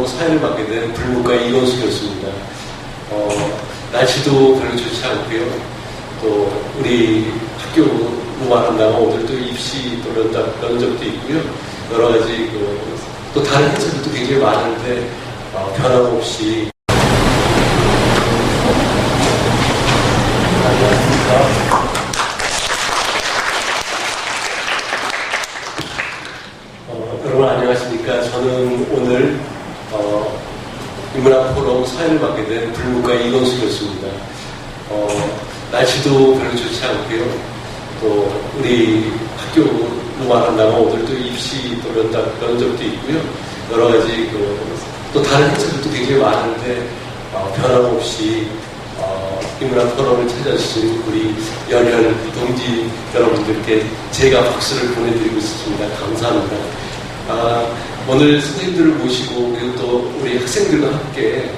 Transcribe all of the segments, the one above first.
포럼 사회를 맡게 된 불문과 이건수 교수입니다. 날씨도 별로 좋지 않고요. 또 우리 학교 무관한다고 오늘도 입시 또 면접도 있고요. 여러 가지 또 다른 행사들도 굉장히 많은데 변함없이 여러분 안녕하십니까. 저는 오늘 인문학 포럼 사회를 맡게 된 불문과 이건수 교수입니다. 날씨도 별로 좋지 않고요. 또 우리 학교 무관한다고 오늘도 입시 또 면접도 있고요. 여러 가지 또 다른 행사들도 굉장히 많은데 변함없이 인문학 포럼을 찾아주신 우리 열혈 동지 여러분들께 제가 박수를 보내드리고 있습니다. 감사합니다. 오늘 선생님들을 모시고 그리고 또 우리 학생들과 함께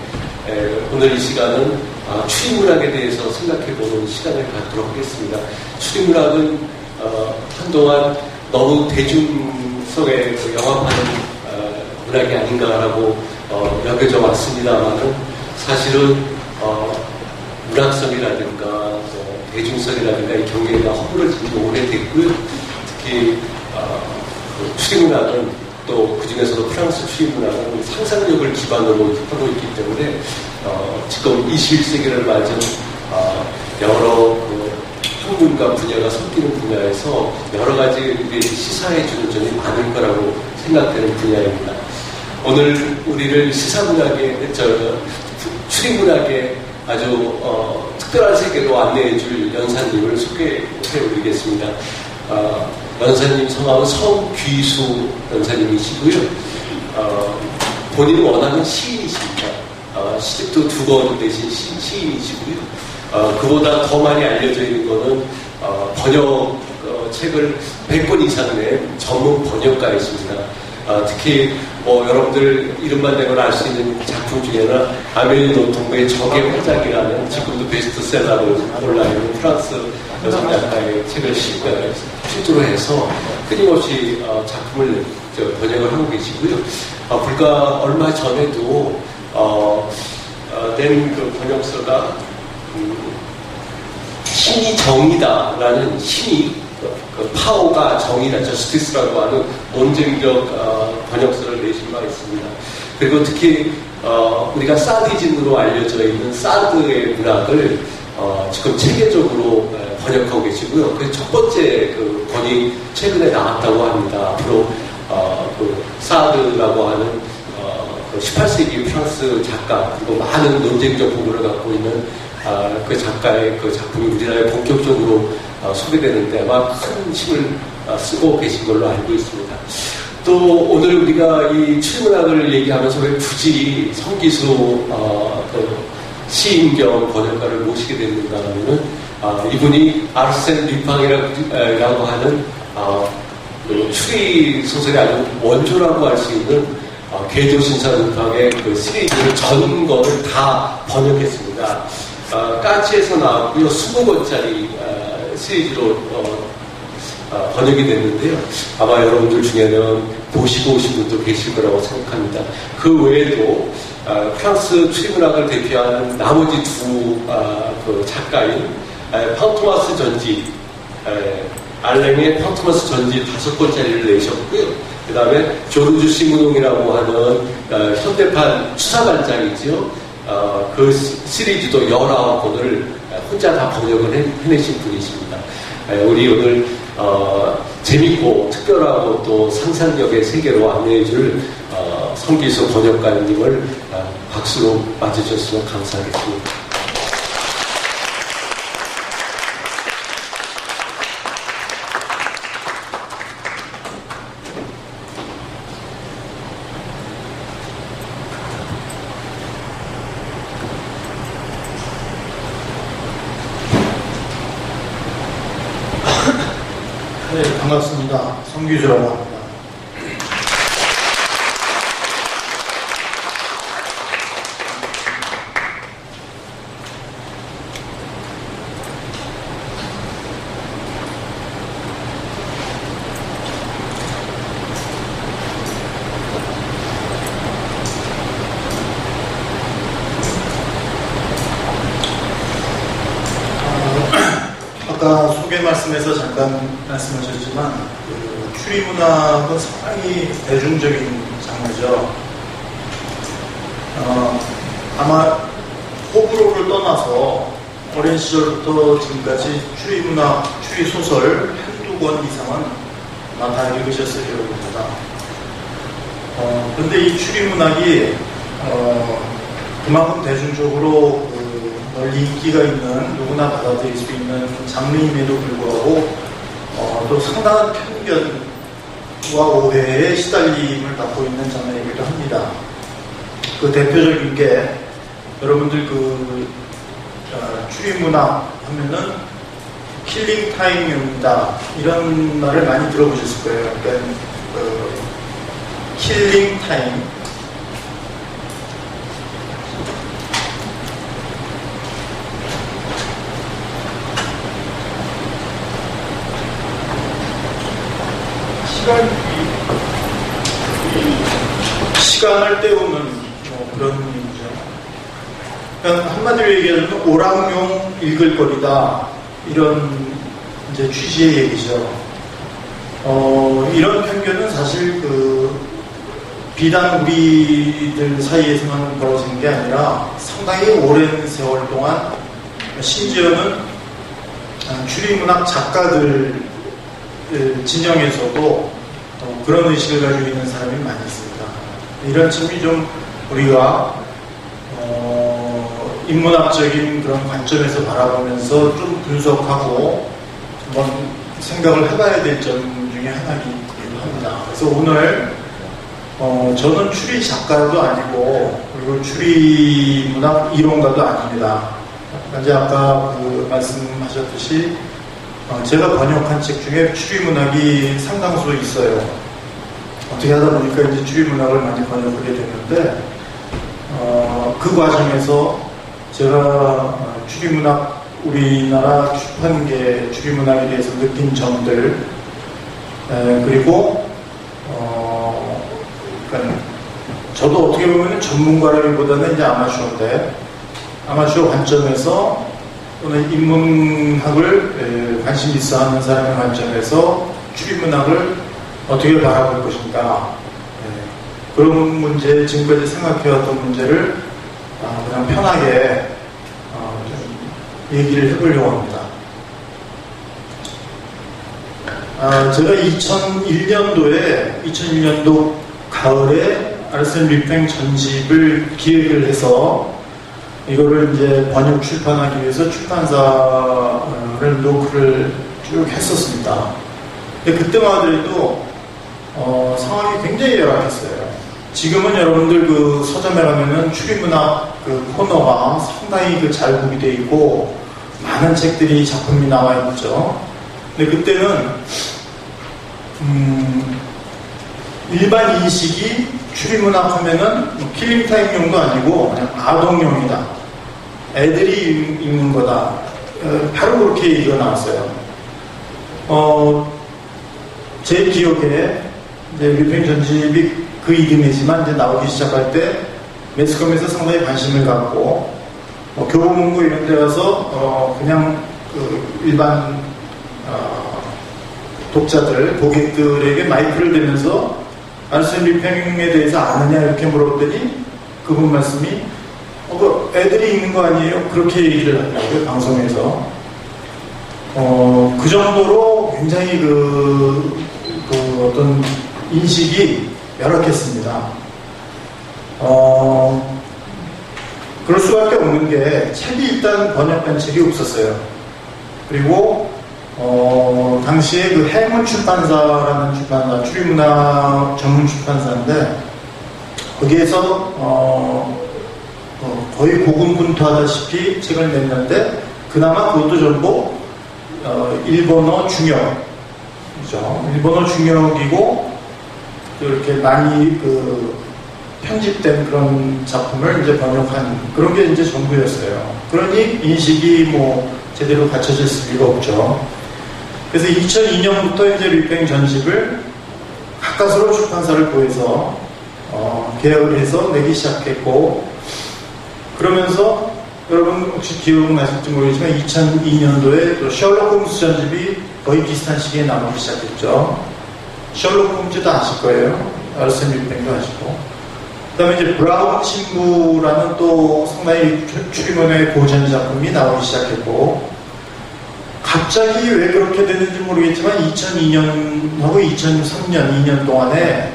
오늘 이 시간은 추리문학에 대해서 생각해보는 시간을 갖도록 하겠습니다. 추리문학은 한동안 너무 대중성에 영합하는 문학이 아닌가라고 여겨져 왔습니다만은 사실은 문학성이라든가 대중성이라든가 이 경계가 허물어진 지 오래됐고요. 특히 추리문학은 또 그 중에서도 프랑스 추리문학은 상상력을 기반으로 하고 있기 때문에 지금 21세기를 맞은 여러 학문과 분야가 섞이는 분야에서 여러 가지 우리 시사해주는 점이 많을 거라고 생각되는 분야입니다. 오늘 우리를 시사문학의, 추리문학의 아주 특별한 세계로 안내해줄 연사님을 소개해드리겠습니다. 연사님 성함은 성귀수 연사님이시고요. 본인은 워낙은 시인이십니다. 시집도 2권 내신 시인이시고요. 그보다 더 많이 알려져 있는 거는 번역 책을 100권 이상 낸 전문 번역가이십니다. 특히 여러분들 이름만 대면 알 수 있는 작품 중에는 아멜리 노통의 적의 활작이라는 지금도 베스트셀러로 올라있는 프랑스 여성 작가의 책을 실제로 해서 끊임없이 작품을 번역을 하고 계시고요. 불과 얼마 전에도 낸 그 번역서가 신이 정의다라는 신이 파워가 정의다, 저스티스라고 하는 논쟁적 번역서를 내신 바 있습니다. 그리고 특히 우리가 사디즘으로 알려져 있는 사드의 문학을 지금 체계적으로 번역하고 계시고요. 그 첫 번째 권이 최근에 나왔다고 합니다. 앞으로 사드라고 하는 18세기 프랑스 작가, 그리고 많은 논쟁적 부분을 갖고 있는 그 작가의 그 작품이 우리나라에 본격적으로 소개되는데 아마 큰 힘을 쓰고 계신 걸로 알고 있습니다. 또 오늘 우리가 이 추리문학을 얘기하면서 왜 굳이 성기수 시인 겸 번역가를 모시게 됐는가 하면은 이분이 아르센 류팡이라고 하는 추리 소설의 아주 원조라고 할 수 있는 궤도신사 류팡의 그 시리즈를 전 거를 다 번역했습니다. 까치에서 나왔고요. 20권짜리 시리즈로 번역이 됐는데요. 아마 여러분들 중에는 보시고 오신 분도 계실 거라고 생각합니다. 그 외에도 프랑스 추리문학을 대표하는 나머지 두 작가인 팡토마스 전지, 알랭의 팡토마스 전지 5권짜리를 내셨고요. 그 다음에 조르주 시무농이라고 하는 현대판 추사반장이죠. 그 시리즈도 19권을 혼자 다 번역을 해내신 분이십니다. 우리 오늘 재밌고 특별하고 또 상상력의 세계로 안내해줄 성기수 번역가님을 박수로 맞으셨으면 감사하겠습니다. 네, 반갑습니다. 성규주라고 합니다. 아까 소개 말씀에서 잠깐 말씀하셨지만 그 추리문학은 상당히 대중적인 장르죠. 아마 호불호를 떠나서 어린 시절부터 지금까지 추리문학, 추리소설 한두 권 이상은 아마 다 읽으셨을 거라고 봅니다. 근데 이 추리문학이 그만큼 대중적으로 널리 인기가 있는, 누구나 받아들일 수 있는 장르임에도 불구하고 또 상당한 편견과 오해에 시달림을 받고 있는 장르이기도 합니다. 그 대표적인 게 여러분들 추리문학 하면은 킬링 타임입니다. 이런 말을 많이 들어보셨을 거예요. 그러니까 킬링 타임. 시간을 때우는 그런 의미죠. 그러니까 한마디로 얘기하면 오락용 읽을 거리다, 이런 이제 취지의 얘기죠. 이런 편견은 사실 비단 우리들 사이에서만 벌어진 게 아니라 상당히 오랜 세월 동안, 심지어는 추리문학 작가들 진영에서도 그런 의식을 가지고 있는 사람이 많이 있습니다. 이런 점이 좀 우리가 인문학적인 그런 관점에서 바라보면서 좀 분석하고 한번 생각을 해봐야 될 점 중에 하나이기도 합니다. 그래서 오늘 저는 추리 작가도 아니고 그리고 추리문학 이론가도 아닙니다. 이제 아까 말씀하셨듯이 제가 번역한 책 중에 추리문학이 상당수 있어요. 어떻게 하다 보니까 이제 추리문학을 많이 번역하게 됐는데, 그 과정에서 제가 추리문학, 우리나라 출판계 추리문학에 대해서 느낀 점들, 그리고, 그러니까 저도 어떻게 보면 전문가라기보다는 이제 아마추어인데, 아마추어 관점에서 또는 인문학을 관심 있어 하는 사람의 관점에서 추리문학을 어떻게 바라볼 것인가, 그런 문제, 지금까지 생각해왔던 문제를 그냥 편하게 좀 얘기를 해보려고 합니다. 제가 2001년도 가을에 아르센 류팽 전집을 기획을 해서 이거를 이제 번역 출판하기 위해서 출판사를 노크를 쭉 했었습니다. 근데 그때만 하더라도 상황이 굉장히 열악했어요. 지금은 여러분들 서점에 가면은 추리문학 코너가 상당히 잘 구비되어 있고 많은 책들이 작품이 나와 있죠. 근데 그때는 일반 인식이 추리문학 하면은 킬링타임용도 아니고 그냥 아동용이다, 애들이 읽는 거다, 바로 그렇게 얘기가 나왔어요. 제 기억에 이제 류팽 전집이 그 이름이지만 이제 나오기 시작할 때 매스컴에서 상당히 관심을 갖고 교보문고 이런 데 가서 그냥 일반 독자들, 고객들에게 마이크를 대면서 아르센 류팽에 대해서 아느냐 이렇게 물어봤더니 그분 말씀이 애들이 읽는 거 아니에요? 그렇게 얘기를 하더라고요, 방송에서. 그 정도로 굉장히 어떤 인식이 열악했습니다. 그럴 수밖에 없는 게 책이 일단 번역된 책이 없었어요. 그리고 당시에 해문 출판사라는 출판사, 추리문학 전문 출판사인데 거기에서 거의 고군분투하다시피 책을 냈는데 그나마 그것도 전부 일본어 중역이죠. 일본어 중역이고 이렇게 많이 편집된 그런 작품을 이제 번역한 그런 게 이제 전부였어요. 그러니 인식이 제대로 갖춰졌을 리가 없죠. 그래서 2002년부터 이제 류팽 전집을 가까스로 출판사를 구해서 계약을 해서 내기 시작했고, 그러면서 여러분 혹시 기억나실지 모르겠지만 2002년도에 또 셜록 홈스 전집이 거의 비슷한 시기에 나오기 시작했죠. 셜록 홈즈도 아실 거예요. 알슨 릴팽도 아시고. 그 다음에 이제 브라운 친구라는 또 상당히 추리문의 고전 작품이 나오기 시작했고, 갑자기 왜 그렇게 됐는지 모르겠지만 2002년하고 2003년 2년 동안에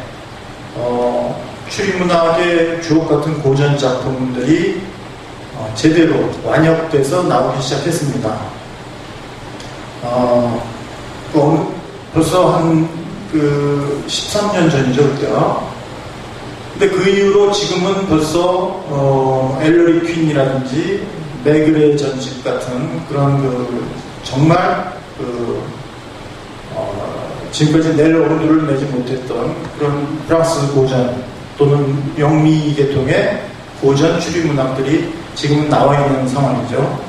추리문학의 주옥 같은 고전 작품들이 제대로 완역돼서 나오기 시작했습니다. 벌써 한 13년 전이죠, 그때가. 근데 그 이후로 지금은 벌써 엘러리 퀸이라든지 매그레 전집 같은 그런 정말 지금까지 낼 엄두를 내지 못했던 그런 프랑스 고전 또는 영미 계통의 고전 추리문학들이 지금은 나와 있는 상황이죠.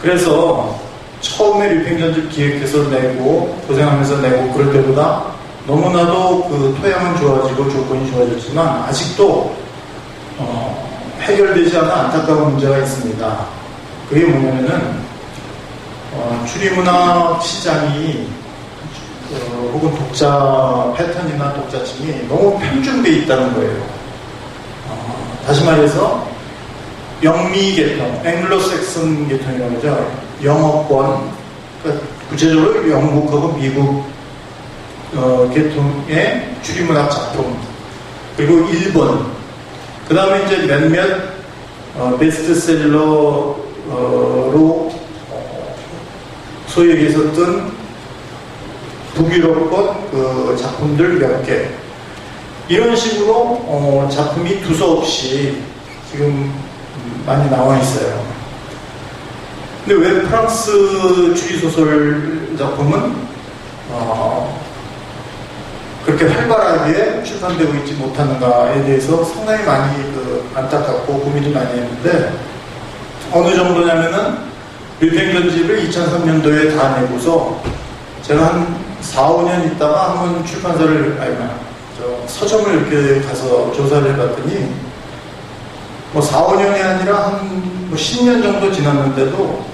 그래서 처음에 릴팽전집 기획해서 내고 고생하면서 내고 그럴 때보다 너무나도 그 토양은 좋아지고 조건이 좋아졌지만 아직도 해결되지 않은 안타까운 문제가 있습니다. 그게 뭐냐면은 추리문학 시장이 혹은 독자 패턴이나 독자층이 너무 편중되어 있다는 거예요. 다시 말해서 영미 계통, 앵글로색슨 계통이라고 하죠. 영어권, 그러니까 구체적으로 영국하고 미국 계통의 추리문학 작품, 그리고 일본, 그 다음에 이제 몇몇 베스트셀러로 소위 얘기해서 뜬 북유럽권 그 작품들 몇 개, 이런 식으로 작품이 두서없이 지금 많이 나와 있어요. 근데 왜 프랑스 추리소설 작품은 그렇게 활발하게 출판되고 있지 못하는가에 대해서 상당히 많이 안타깝고 고민을 많이 했는데, 어느 정도냐면은 릴팽전집을 2003년도에 다 내고서 제가 한 4, 5년 있다가 한번 서점을 이렇게 가서 조사를 해봤더니 4, 5년이 아니라 한 10년 정도 지났는데도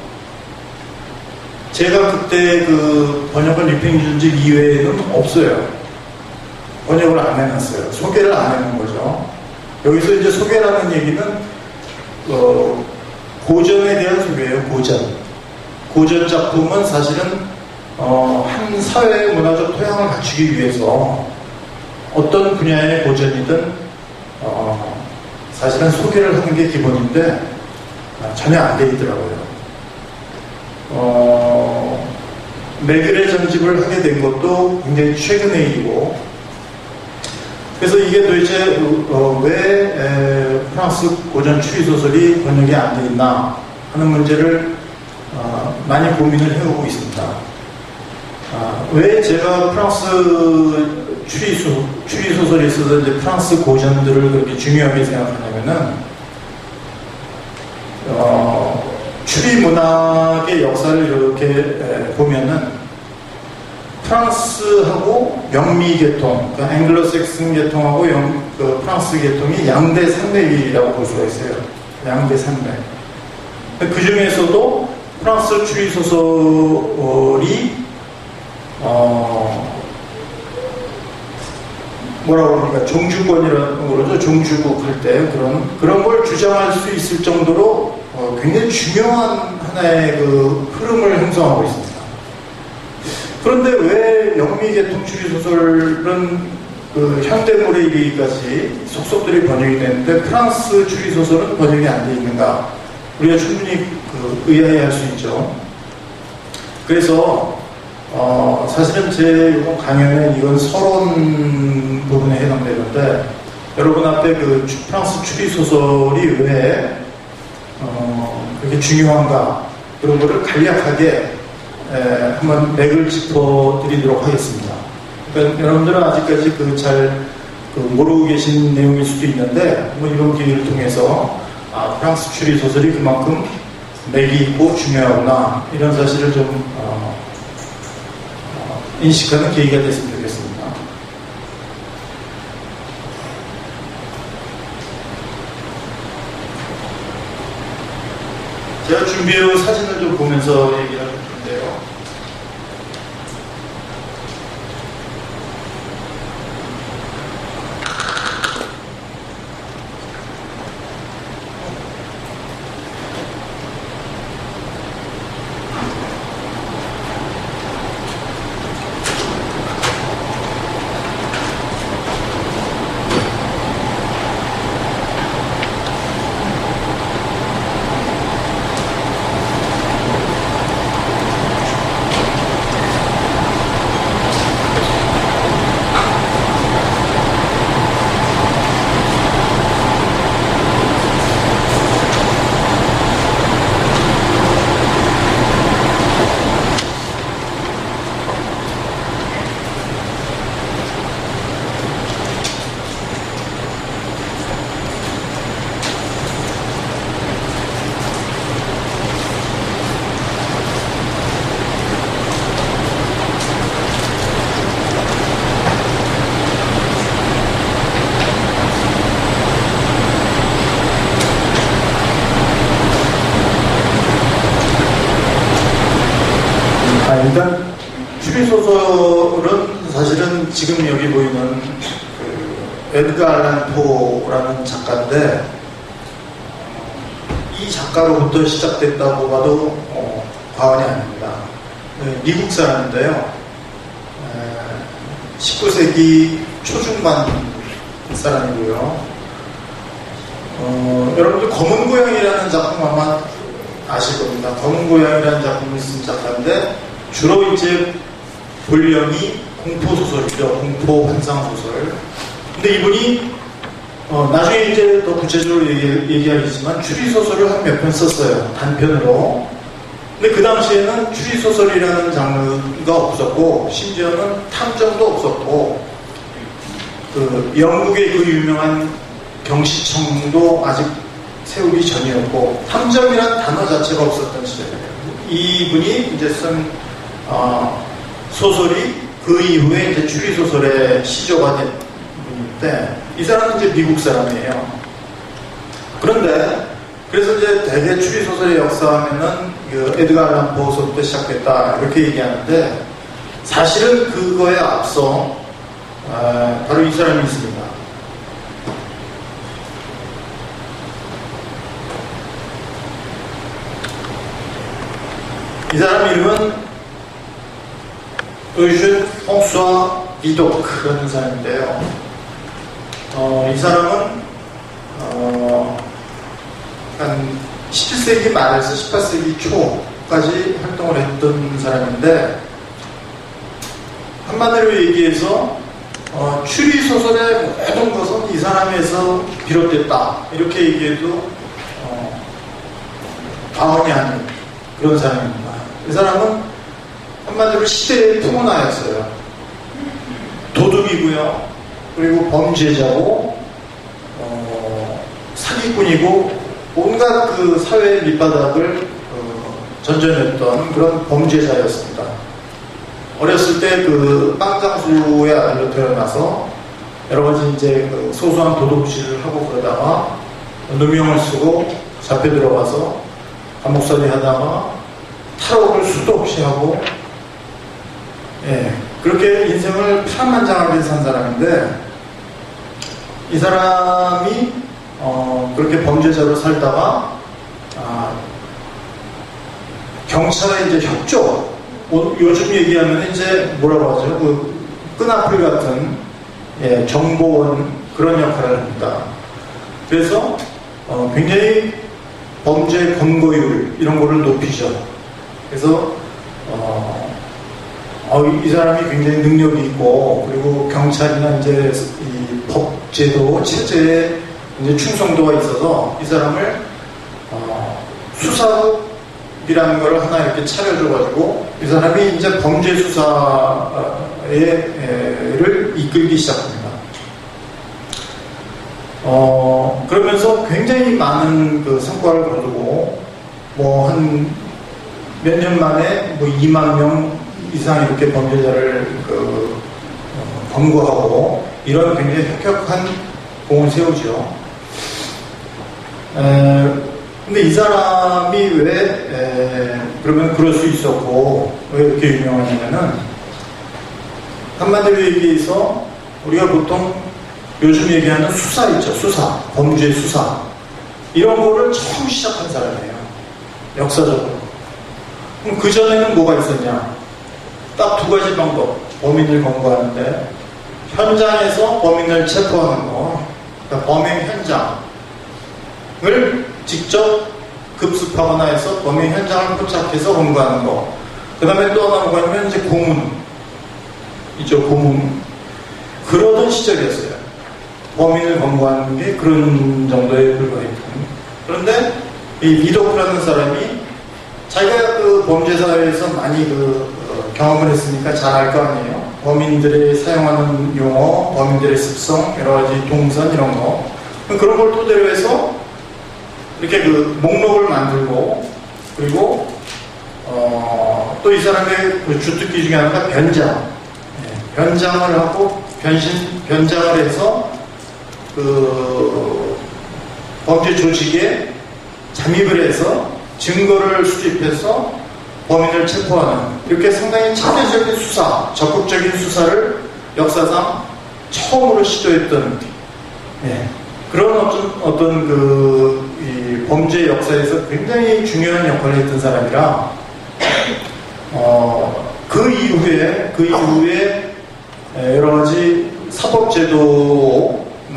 제가 그때 번역한 릴팽전집 이외에는 없어요. 번역을 안 해놨어요. 소개를 안 해놓은 거죠. 여기서 이제 소개라는 얘기는 고전에 대한 소개예요. 고전 작품은 사실은 한 사회의 문화적 토양을 갖추기 위해서 어떤 분야의 고전이든 사실은 소개를 하는 게 기본인데 전혀 안 돼 있더라고요. 매그레 전집을 하게 된 것도 굉장히 최근의 일이고, 그래서 이게 도대체 왜 프랑스 고전 추리소설이 번역이 안 돼 있나 하는 문제를 많이 고민을 해오고 있습니다. 왜 제가 프랑스 추리소설에 있어서 이제 프랑스 고전들을 그렇게 중요하게 생각하냐면은 추리문학의 역사를 이렇게 보면은 프랑스하고 영미 계통, 그러니까 앵글로색슨 계통하고 프랑스 계통이 양대 산맥이라고 볼 수가 있어요. 양대 산맥. 그 중에서도 프랑스 추리소설이 뭐라고 그러니까 종주권이라는 거죠. 종주국 할 때 그런 걸 주장할 수 있을 정도로 굉장히 중요한 하나의 흐름을 형성하고 있습니다. 그런데 왜 영미 계통 추리소설은 현대물에 이르기까지 속속들이 번역이 되는데 프랑스 추리소설은 번역이 안 돼 있는가? 우리가 충분히 의아해할 수 있죠. 그래서 사실은 제 이번 강연은 이건 서론 부분에 해당되는데, 여러분 앞에 프랑스 추리소설이 왜 그렇게 중요한가, 그런 거를 간략하게 한번 맥을 짚어드리도록 하겠습니다. 그러니까 여러분들은 아직까지 잘 모르고 계신 내용일 수도 있는데, 이번 기회를 통해서 프랑스 추리소설이 그만큼 맥이 있고 중요하구나, 이런 사실을 좀 인식하는 계기가 됐으면 좋겠습니다. 제가 준비해온 사진을 좀 보면서 얘기를 할 텐데요. 일단 추리소설은 사실은 지금 여기 보이는 그 에드가 알란 포라는 작가인데 이 작가로부터 시작됐다고 봐도 과언이 아닙니다. 미국 사람인데요. 19세기 초중반 사람이고요. 여러분들 검은 고양이라는 작품 아마 아실 겁니다. 검은 고양이라는 작품을 쓴 작가인데 주로 이제 본령이 공포소설이죠. 공포 환상소설. 근데 이분이 나중에 이제 더 구체적으로 얘기하겠지만 추리소설을 한 몇 편 썼어요. 단편으로. 근데 그 당시에는 추리소설이라는 장르가 없었고 심지어는 탐정도 없었고 그 영국의 그 유명한 경시청도 아직 세우기 전이었고 탐정이라는 단어 자체가 없었던 시절이에요. 이분이 이제 쓴 소설이 그 이후에 이제 추리소설의 시조가 된 분인데 이 사람은 이제 미국 사람이에요. 그런데 그래서 이제 대개 추리소설의 역사하면은 그 에드가 알란 포서부터 시작됐다 이렇게 얘기하는데 사실은 그거에 앞서 바로 이 사람이 있습니다. 이 사람 이름은 의준 퐁수아 비도크라는 사람인데요. 이 사람은 한 17세기 말에서 18세기 초까지 활동을 했던 사람인데 한마디로 얘기해서 추리소설의 모든 것은 이 사람에서 비롯됐다 이렇게 얘기해도 과언이 아닌 그런 사람입니다. 이 사람은 한마디로 시대의 풍운하였어요. 도둑이고요. 그리고 범죄자고 사기꾼이고 온갖 그 사회의 밑바닥을 전전했던 그런 범죄자였습니다. 어렸을 때 그 빵장수의 아들로 태어나서 여러 가지 이제 그 소소한 도둑질을 하고 그러다가 누명을 쓰고 잡혀 들어가서 감옥살이 하다가 탈옥을 수도 없이 하고 그렇게 인생을 파란만장하게 산 사람인데 이 사람이 그렇게 범죄자로 살다가 경찰의 이제 협조 요즘 얘기하면 이제 뭐라고 하죠? 그 끈앞을 같은 정보원 그런 역할을 합니다. 그래서 굉장히 범죄 검거율 이런 거를 높이죠. 그래서 이 사람이 굉장히 능력이 있고 그리고 경찰이나 이제 이 법제도 체제에 이제 충성도가 있어서 이 사람을 수사국이라는 걸 하나 이렇게 차려줘가지고 이 사람이 이제 범죄 수사를 이끌기 시작합니다. 그러면서 굉장히 많은 그 성과를 거두고 뭐 한 몇 년 만에 뭐 2만 명 이상 이렇게 범죄자를 검거하고 이런 굉장히 혁혁한 공을 세우죠. 근데 이 사람이 왜 그러면 그럴 수 있었고 왜 이렇게 유명하냐면은 한마디로 얘기해서 우리가 보통 요즘 얘기하는 수사 있죠. 수사, 범죄 수사 이런 거를 처음 시작한 사람이에요. 역사적으로. 그럼 그 전에는 뭐가 있었냐? 딱 두 가지 방법. 범인을 검거하는데 현장에서 범인을 체포하는 거, 그러니까 범행 현장을 직접 급습하거나 해서 범행 현장을 포착해서 검거하는 거. 그 다음에 또 하나 뭐가 있냐면 이제 고문이죠. 고문. 그러던 시절이었어요. 범인을 검거하는 게 그런 정도에 불과했던. 그런데 이 비도크라는 사람이 자기가 그 범죄 사회에서 많이 경험을 했으니까 잘 알 거 아니에요. 범인들이 사용하는 용어, 범인들의 습성, 여러 가지 동선 이런 거. 그런 걸 토대로 해서 이렇게 목록을 만들고, 그리고 또 이 사람의 주특기 중에 하나가 변장. 변장을 하고 변장을 해서 범죄 조직에 잠입을 해서 증거를 수집해서 범인을 체포하는 이렇게 상당히 차별적인 수사, 적극적인 수사를 역사상 처음으로 시도했던 그런 어떤 이 범죄 역사에서 굉장히 중요한 역할을 했던 사람이라 그 이후에 여러 가지 사법제도나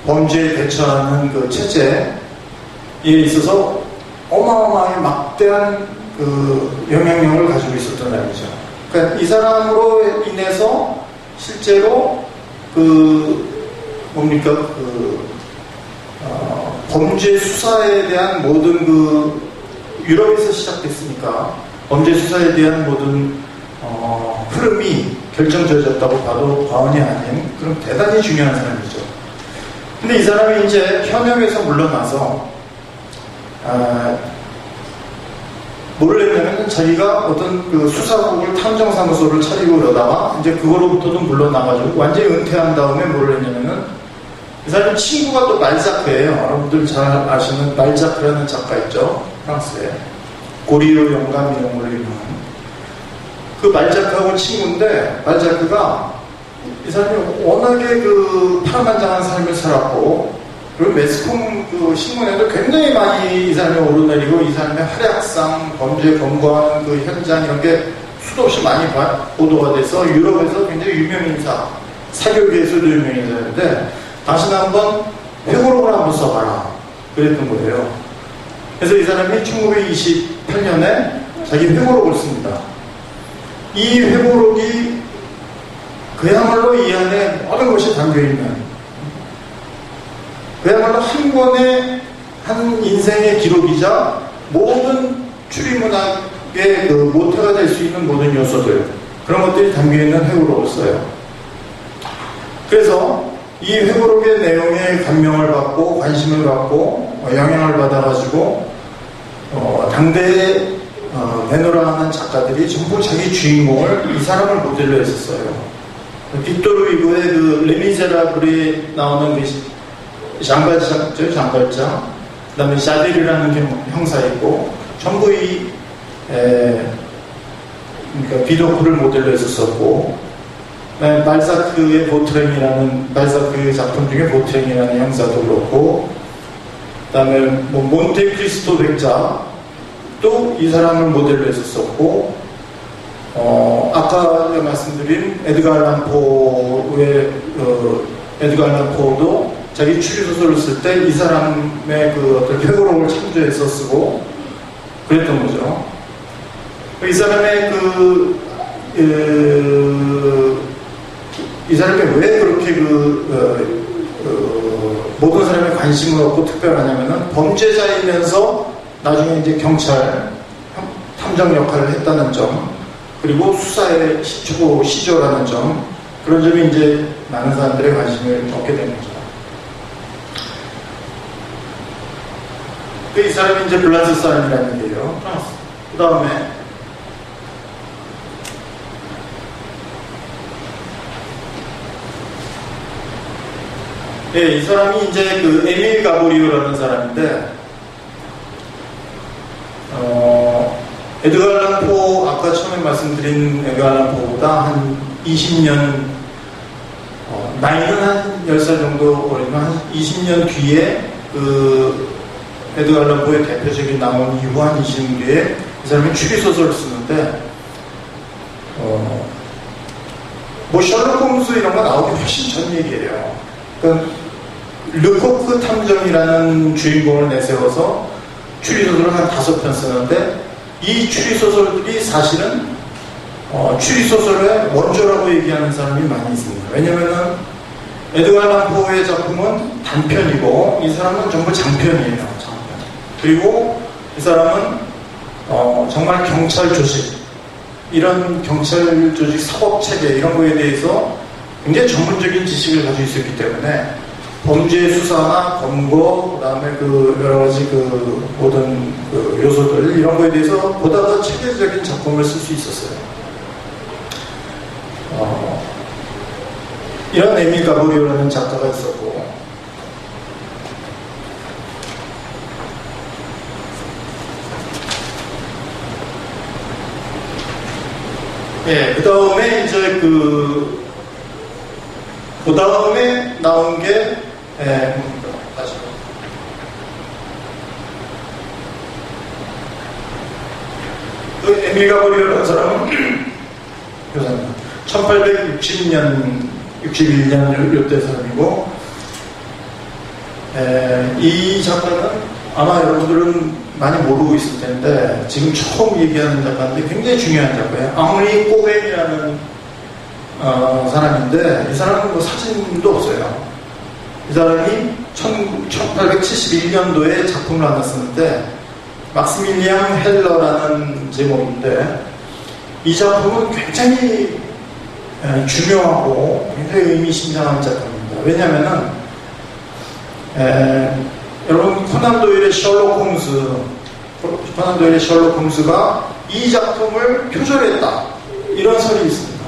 범죄에 대처하는 그 체제에 있어서 어마어마하게 막대한 영향력을 가지고 있었던 사람이죠. 그러니까 이 사람으로 인해서 실제로 범죄 수사에 대한 모든 유럽에서 시작됐으니까 범죄 수사에 대한 모든 흐름이 결정지어졌다고 봐도 과언이 아닌 그런 대단히 중요한 사람이죠. 근데 이 사람이 이제 현역에서 물러나서 뭐를 했냐면 자기가 어떤 수사국을 탐정사무소를 차리고 그러다가 이제 그거로부터도 물러나가지고 완전히 은퇴한 다음에 뭐를 했냐면은 이 사람 친구가 또 말자크예요. 여러분들 잘 아시는 말자크라는 작가 있죠. 프랑스에 고리로 영감 이런 걸로 유명한 그 말자크하고 친구인데 말자크가 이 사람이 워낙에 파란만장한 삶을 살았고 그리고 매스컴 신문에도 굉장히 많이 이 사람이 오르내리고 이 사람의 활약상, 범죄 검거하는 현장 이런 게 수도 없이 많이 보도가 돼서 유럽에서 굉장히 유명 인사, 사교계에서도 유명 인사인데 당신 한번 회고록을 한번 써봐라 그랬던 거예요. 그래서 이 사람이 1928년에 자기 회고록을 씁니다. 이 회고록이 그야말로 이 안에 모든 것이 담겨있는 그야말로 한 권의 한 인생의 기록이자 모든 추리문학의 모태가 될 수 있는 모든 요소들 그런 것들이 담겨있는 회고록을 써요. 그래서 이 회고록의 내용에 감명을 받고 관심을 받고 영향을 받아가지고 당대에 내노라하는 작가들이 전부 자기 주인공을 이 사람을 모델로 했었어요. 빅토르 위고의 레미제라블에 나오는 장발장죠, 장발장. 그 다음에 샤델이라는 형사 있고, 전부 그러니까 비도크를 모델로 했었었고, 발사크의 보트랭이라는, 발사크의 작품 중에 보트랭이라는 형사도 그렇고, 그 다음에 몬테크리스토 백작도 이 사람을 모델로 했었었고, 아까 말씀드린 에드가 알란 포도 자기 추리소설을 쓸 때 이 사람의 어떤 회고록을 참조해서 쓰고 그랬던 거죠. 이 사람의 이 사람이 왜 그렇게 모든 사람의 관심을 얻고 특별하냐면은 범죄자이면서 나중에 이제 경찰 탐정 역할을 했다는 점, 그리고 수사에 시조라는 점, 그런 점이 이제 많은 사람들의 관심을 얻게 되는 거죠. 이 사람이 이제 블라스 사람이라는 얘기예요. 프랑스. 그 다음에 이 사람이 이제 에밀 가보리오라는 사람인데 에드가 알란 포, 아까 처음에 말씀드린 에드가 알란 포보다 한 20년, 나이는 한 10살 정도 어리면 한 20년 뒤에 그 에드가 알란 포의 대표적인 나온 이후 한 20년 뒤에 이 사람이 추리소설을 쓰는데, 뭐 셜록 홈스 이런 거 나오기 훨씬 전 얘기예요. 그러니까 르코크 탐정이라는 주인공을 내세워서 추리소설을 한 5편 쓰는데, 이 추리소설들이 사실은 추리소설의 원조라고 얘기하는 사람이 많이 있습니다. 왜냐면은 에드가 알란 포의 작품은 단편이고 이 사람은 전부 장편이에요. 장편. 그리고 이 사람은 정말 경찰 조직, 이런 경찰 조직 사법 체계 이런 거에 대해서 굉장히 전문적인 지식을 가지고 있었기 때문에 범죄 수사나 검거, 그 다음에 그 여러 가지 그 모든 그 요소들 이런 거에 대해서 보다 더 체계적인 작품을 쓸 수 있었어요. 이런 에밀 가보리오라는 작가가 있었고, 예, 그 다음에 이제 그 다음에 나온 게, 다시. 그 에밀 가브리엘이라는 사람은, 교사님, 1860년, 61년 요때 사람이고, 이 작가는 아마 여러분들은 많이 모르고 있을 텐데, 지금 처음 얘기하는 작가인데 굉장히 중요한 작가예요. 앙리 꼬벤이라는 사람인데, 이 사람은 뭐 사진도 없어요. 이 사람이 1871년도에 작품을 하나 쓰는데, 막스밀리앙 헬러라는 제목인데, 이 작품은 굉장히 중요하고 굉장히 의미심장한 작품입니다. 왜냐면은, 여러분, 코난 도일의 셜록 홈스가 이 작품을 표절했다, 이런 설이 있습니다.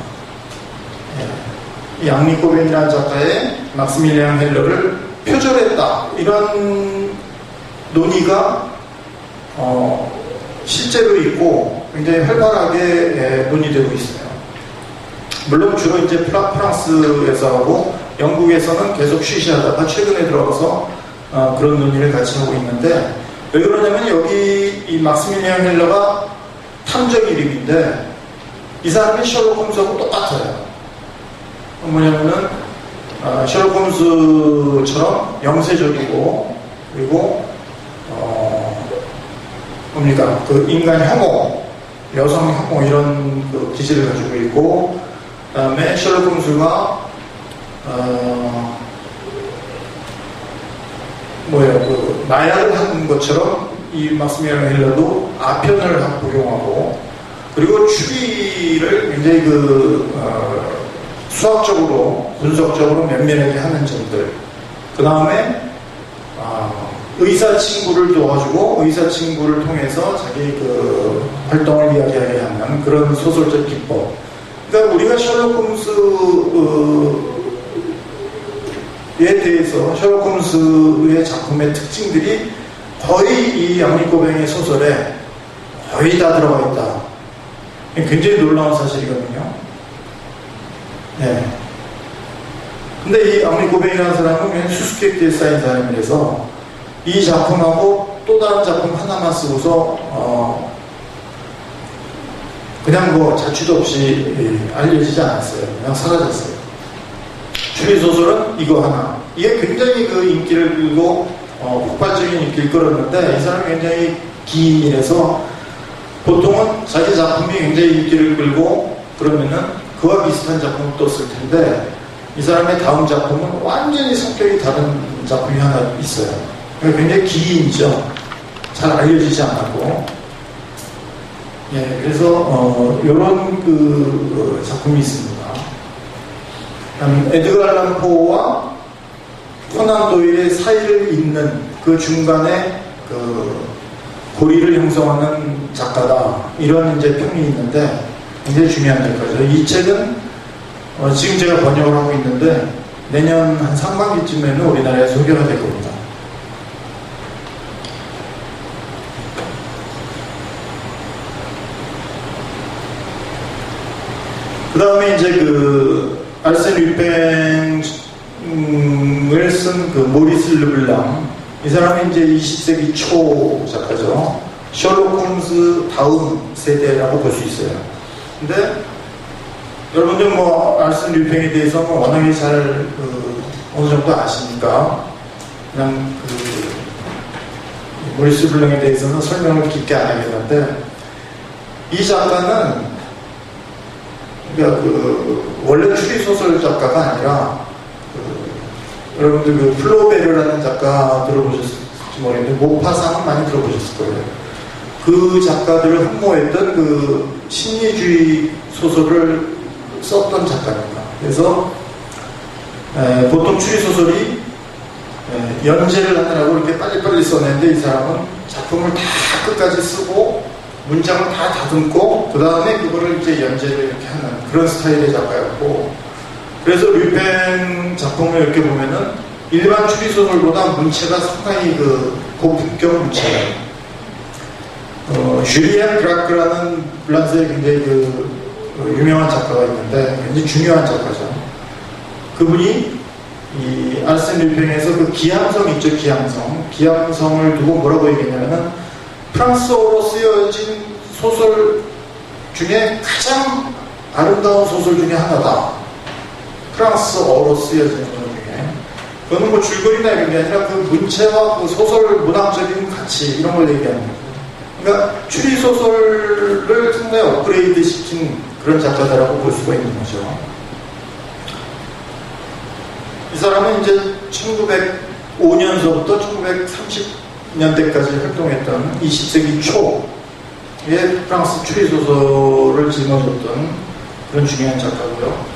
이 앙리 꼬벤이라는 작가의 막스밀리앙 헬러를 표절했다, 이런 논의가 실제로 있고 굉장히 활발하게 논의되고 있어요. 물론 주로 이제 프랑스에서 하고 영국에서는 계속 쉬쉬하다가 최근에 들어와서 그런 논의를 같이 하고 있는데, 왜 그러냐면 여기 이 막스밀리앙 헬러가 탐정 이름인데 이 사람이 셜록 홈스하고 똑같아요. 뭐냐면은 셜록 홈스처럼 영세적이고, 그리고 뭡니까, 그 인간 혐오, 여성 혐오 이런 그 기질을 가지고 있고, 그 다음에 셜록 홈스가 그 마약을 한 것처럼 이 막스밀리앙 헬러도 아편을 복용하고, 그리고 추리를 굉장히 수학적으로 분석적으로 면밀하게 하는 점들, 그 다음에 의사 친구를 도와주고 의사 친구를 통해서 자기 그 활동을 이야기하게 하는 그런 소설적 기법. 그러니까 우리가 셜록 홈스에 대해서 셜록 홈스의 작품의 특징들이 거의 이 앙리 꼬뱅의 소설에 거의 다 들어가 있다. 굉장히 놀라운 사실이거든요. 네. 근데 이 앙리 꼬뱅이라는 사람은 그냥 수수께끼에 쌓인 사람이라서 이 작품하고 또 다른 작품 하나만 쓰고서 그냥 뭐 자취도 없이 알려지지 않았어요. 그냥 사라졌어요. 추리소설은 이거 하나. 이게 굉장히 그 인기를 끌고 폭발적인 인기를 끌었는데, 이 사람이 굉장히 기인이라서 보통은 자기 작품이 굉장히 인기를 끌고 그러면은 그와 비슷한 작품을 또 쓸 텐데, 이 사람의 다음 작품은 완전히 성격이 다른 작품이 하나 있어요. 굉장히 기인이죠. 잘 알려지지 않았고. 예, 그래서 이런 그 작품이 있습니다. 에드가 알란 포와 코난 도일의 사이를 잇는 그 중간에 그 고리를 형성하는 작가다, 이런 이제 평이 있는데 굉장히 중요한 작가죠. 이 책은 지금 제가 번역을 하고 있는데 내년 한 상반기쯤에는 우리나라에 소개가 될 겁니다. 그 다음에 이제 그 알센 류팽을 쓴 그 모리스 르블랑, 이 사람이 이제 20세기 초 작가죠. 셜록 홈즈 다음 세대라고 볼 수 있어요. 근데 여러분들 뭐 알센 류팽에 대해서 뭐 워낙에 잘 어느 정도 아시니까 그냥 그 모리스 르블랑에 대해서는 설명을 깊게 안 하겠는데, 이 작가는 그러니까 그 원래 추리소설 작가가 아니라 여러분들 그 플로베르라는 작가 들어보셨을지 모르겠는데 모파상은 많이 들어보셨을 거예요. 그 작가들을 흠모했던 그 심리주의 소설을 썼던 작가입니다. 그래서 보통 추리소설이 연재를 하느라고 이렇게 빨리빨리 써냈는데, 이 사람은 작품을 다 끝까지 쓰고 문장을 다 다듬고 그 다음에 그거를 이제 연재를 이렇게 하는 그런 스타일의 작가였고, 그래서 류팽 작품을 이렇게 보면은 일반 추리소설보다 문체가 상당히 그 고품격 문체예요. ዡ리안 그라크라는 프랑스의 굉장히 그 유명한 작가가 있는데 굉장히 중요한 작가죠. 그분이 이 알센 류팽에서 그 기항성 있죠, 기항성을 두고 뭐라고 얘기했냐면은 프랑스어로 쓰여진 소설 중에 가장 아름다운 소설 중에 하나다. 프랑스어로 쓰여진 소설 중에. 그거는 뭐 줄거리나 이런 게 아니라 그 문체와 그 소설 문학적인 가치 이런 걸 얘기하는 거예요. 그러니까 추리소설을 상당히 업그레이드 시킨 그런 작가다라고 볼 수가 있는 거죠. 이 사람은 이제 1905년서부터 1930년대까지 활동했던 20세기 초에 프랑스 추리소설을 짊어졌던 그런 중요한 작가고요.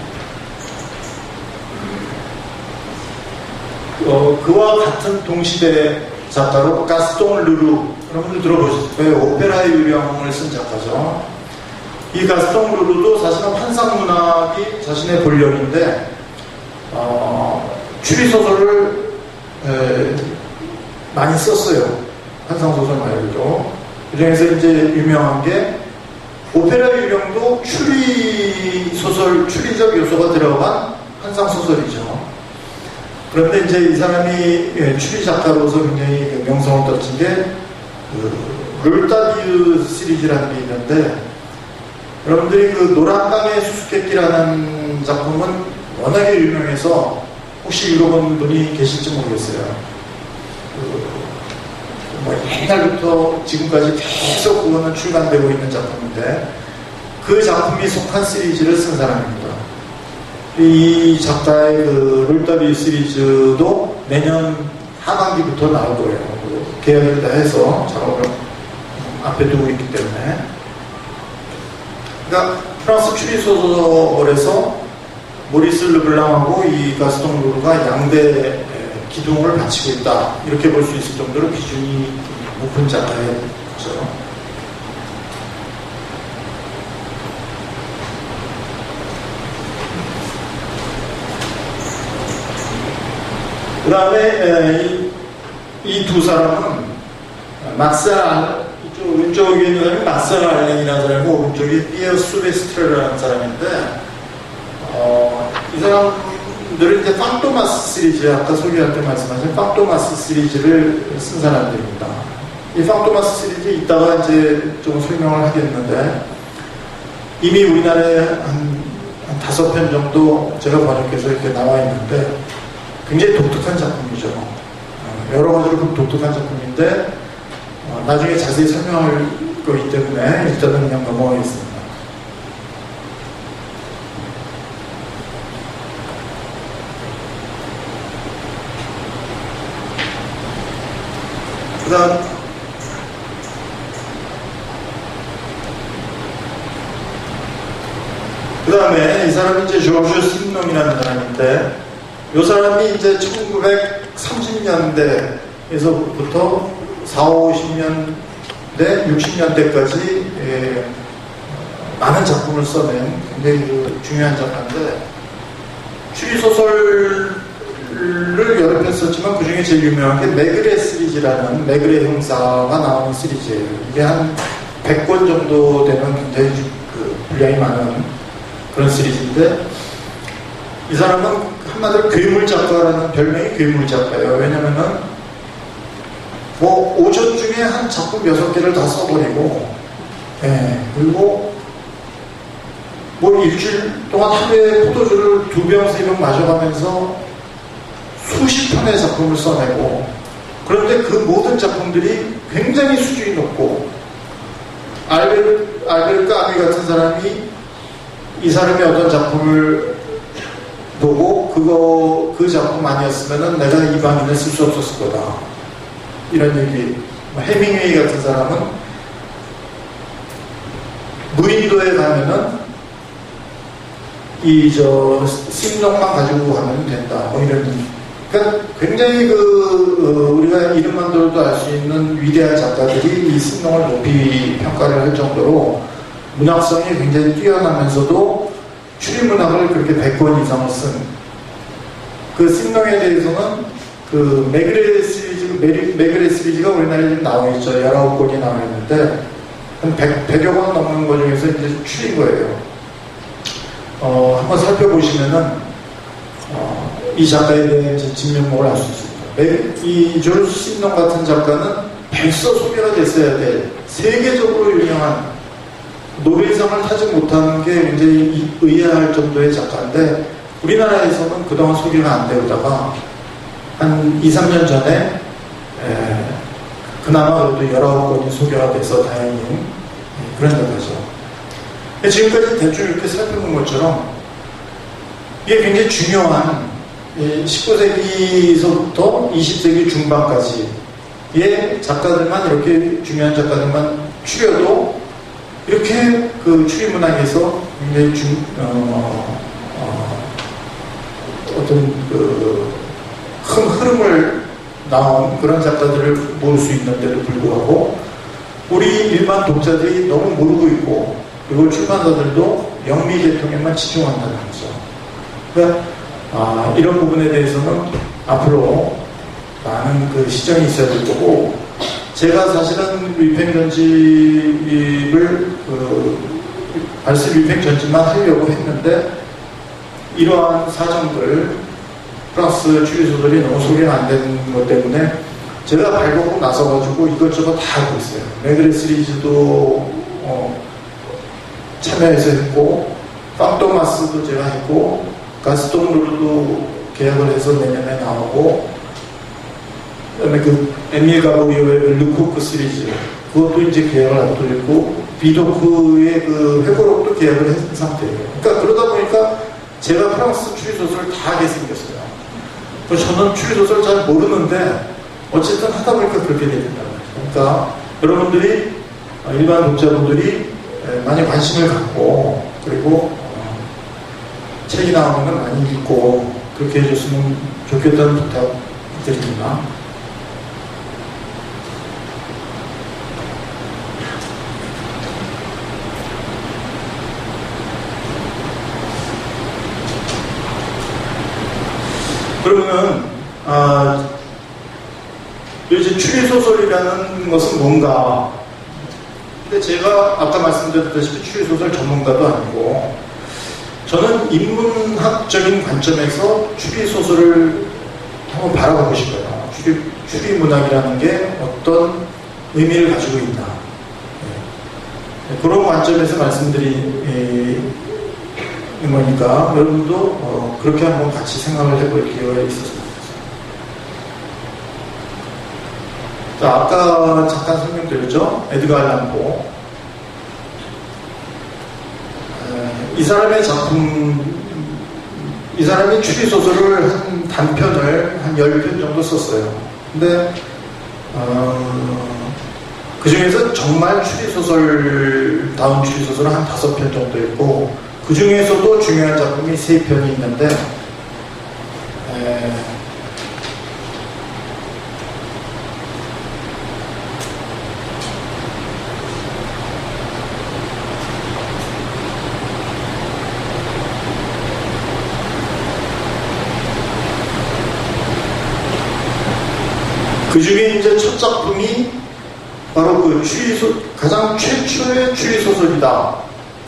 그와 같은 동시대 작가로 가스통 르루, 여러분들 들어보셨을 거예요. 오페라의 유령을 쓴 작가죠. 이 가스통 르루도 사실은 환상문학이 자신의 본령인데 추리소설을 많이 썼어요. 환상소설 말고도. 그 중에서 이제 유명한 게 오페라 유령도 추리소설, 추리적 요소가 들어간 환상소설이죠. 그런데 이제 이 사람이 추리 작가로서 굉장히 명성을 떨친 게 룰다비우 시리즈라는 게 있는데, 여러분들이 그 노란강의 수수께끼라는 작품은 워낙에 유명해서 혹시 읽어본 분이 계실지 모르겠어요. 뭐 옛날부터 지금까지 계속 그거는 출간되고 있는 작품인데, 그 작품이 속한 시리즈를 쓴 사람입니다. 이 작가의 그 룰다비 시리즈도 내년 하반기부터 나올 거예요. 계약을 다 해서 작업을 앞에 두고 있기 때문에. 그러니까 프랑스 추리소설에서 모리스 르블랑하고 이 가스통 르루가 양대 기둥을 바치고 있다, 이렇게 볼 수 있을 정도로 비중이 높은 작가였죠. 그 다음에 이 두 사람은 왼쪽에는 막살 알렌이라는 사람이고 오른쪽이 피에르 수베스트라는 사람인데, 이 사람들은 이제 빵토마스 시리즈, 아까 소개할 때 말씀하신 빵토마스 시리즈를 쓴 사람들입니다. 이 빵토마스 시리즈 이따가 이제 좀 설명을 하겠는데, 이미 우리나라에 한 5편 정도 제가 번역해서 이렇게 나와 있는데 굉장히 독특한 작품이죠. 여러 가지로 독특한 작품인데 나중에 자세히 설명할 거기 때문에 일단은 그냥 넘어가겠습니다. 그 다음에 이 사람이 이제 조르주 심농이라는 사람인데, 이 사람이 이제 1930년대에서부터 40, 50년대, 60년대까지 많은 작품을 써낸 굉장히 중요한 작가인데, 추리소설을 여러 편 썼지만 그 중에 제일 유명한 게 메그레 시리즈라는, 메그레 형사가 나오는 시리즈예요. 이게 한 100권 정도 되는 굉장히 분량이 많은 그런 시리즈인데, 이 사람은 한마디로 괴물 작가라는 별명이 괴물 작가예요. 왜냐면은 뭐 오전 중에 한 작품 6개를 다 써버리고, 예, 그리고 뭐 일주일 동안 하루에 포도주를 2병, 3병 마셔가면서 수십 편의 작품을 써내고, 그런데 그 모든 작품들이 굉장히 수준이 높고, 알베르 까미 같은 사람이 이 사람의 어떤 작품을 보고 그 작품 아니었으면은 내가 이 방인을 쓸 수 없었을 거다, 이런 얘기. 해밍웨이 같은 사람은 무인도에 가면은 심령만 가지고 가면 된다, 뭐 이런. 그러니까 굉장히 우리가 이름만 들어도 알 수 있는 위대한 작가들이 이 심령을 높이 평가를 할 정도로 문학성이 굉장히 뛰어나면서도 추리문학을 그렇게 100권 이상을 쓴 그 심령에 대해서는 그 메그레 시리즈가 우리나라에 지금 나와 있죠. 19권이 나와 있는데 한 100여 권 넘는 것 중에서 이제 추린 거예요. 한번 살펴보시면은 이 작가에 대한 진면목을 알 수 있습니다. 이 조르스 심넌 같은 작가는 벌써 소개가 됐어야 될 세계적으로 유명한 노벨상을 타지 못하는 게 굉장히 의아할 정도의 작가인데, 우리나라에서는 그동안 소개가 안 되다가 한 2, 3년 전에 그나마 그래도 19권이 소개가 돼서 다행인 그런 작가죠. 지금까지 대충 이렇게 살펴본 것처럼 이게 굉장히 중요한 19세기서부터 20세기 중반까지의 작가들만, 이렇게 중요한 작가들만 추려도 이렇게 그 추리문학에서 굉장히 어떤 큰 흐름을 나온 그런 작가들을 모을 수 있는데도 불구하고 우리 일반 독자들이 너무 모르고 있고, 그리고 출판사들도 영미 계통에만 치중한다는 거죠. 그러니까 이런 부분에 대해서는 앞으로 많은 그 시정이 있어야 될 거고, 제가 사실은 위팽전집을 발습 위팽전집만 하려고 했는데, 이러한 사정들 플러스 추리소설이 너무 소개가 안 되는 것 때문에 제가 발보고 나서가지고 이것저것 다 하고 있어요. 메그레 시리즈도 참여해서 했고, 빵토마스도 제가 했고, 가스톤 루르도 계약을 해서 내년에 나오고, 그다음에 그 에밀 가보리오의 르코크 시리즈, 그것도 이제 계약을 앞두고 있고, 비도크의 그 회고록도 계약을 한 상태예요. 그러니까 그러다 보니까 제가 프랑스 추리소설을 다 하게 생겼어요. 저는 추리소설 잘 모르는데 어쨌든 하다 보니까 그렇게 되겠다. 그러니까 여러분들이, 일반 독자분들이 많이 관심을 갖고, 그리고 책이 나오면 많이 읽고 그렇게 해줬으면 좋겠다는 부탁드립니다. 그러면 이제 추리소설이라는 것은 뭔가? 근데 제가 아까 말씀드렸다시피 추리소설 전문가도 아니고, 저는 인문학적인 관점에서 추리소설을 한번 바라보고 싶어요. 추리문학이라는 게 어떤 의미를 가지고 있나. 그런 관점에서 말씀드리는 거니까 여러분도 그렇게 한번 같이 생각을 해볼 기회가 있었습니다. 자, 아까 잠깐 설명드렸죠? 에드가 알란 포. 이 사람의 작품, 이 사람이 추리소설을 한 단편을 한 10편 정도 썼어요. 근데 그 중에서 정말 추리소설다운 추리소설은 한 5편 정도 있고, 그 중에서도 중요한 작품이 3편이 있는데, 그 중에 이제 첫 작품이 바로 그 가장 최초의 추리소설이다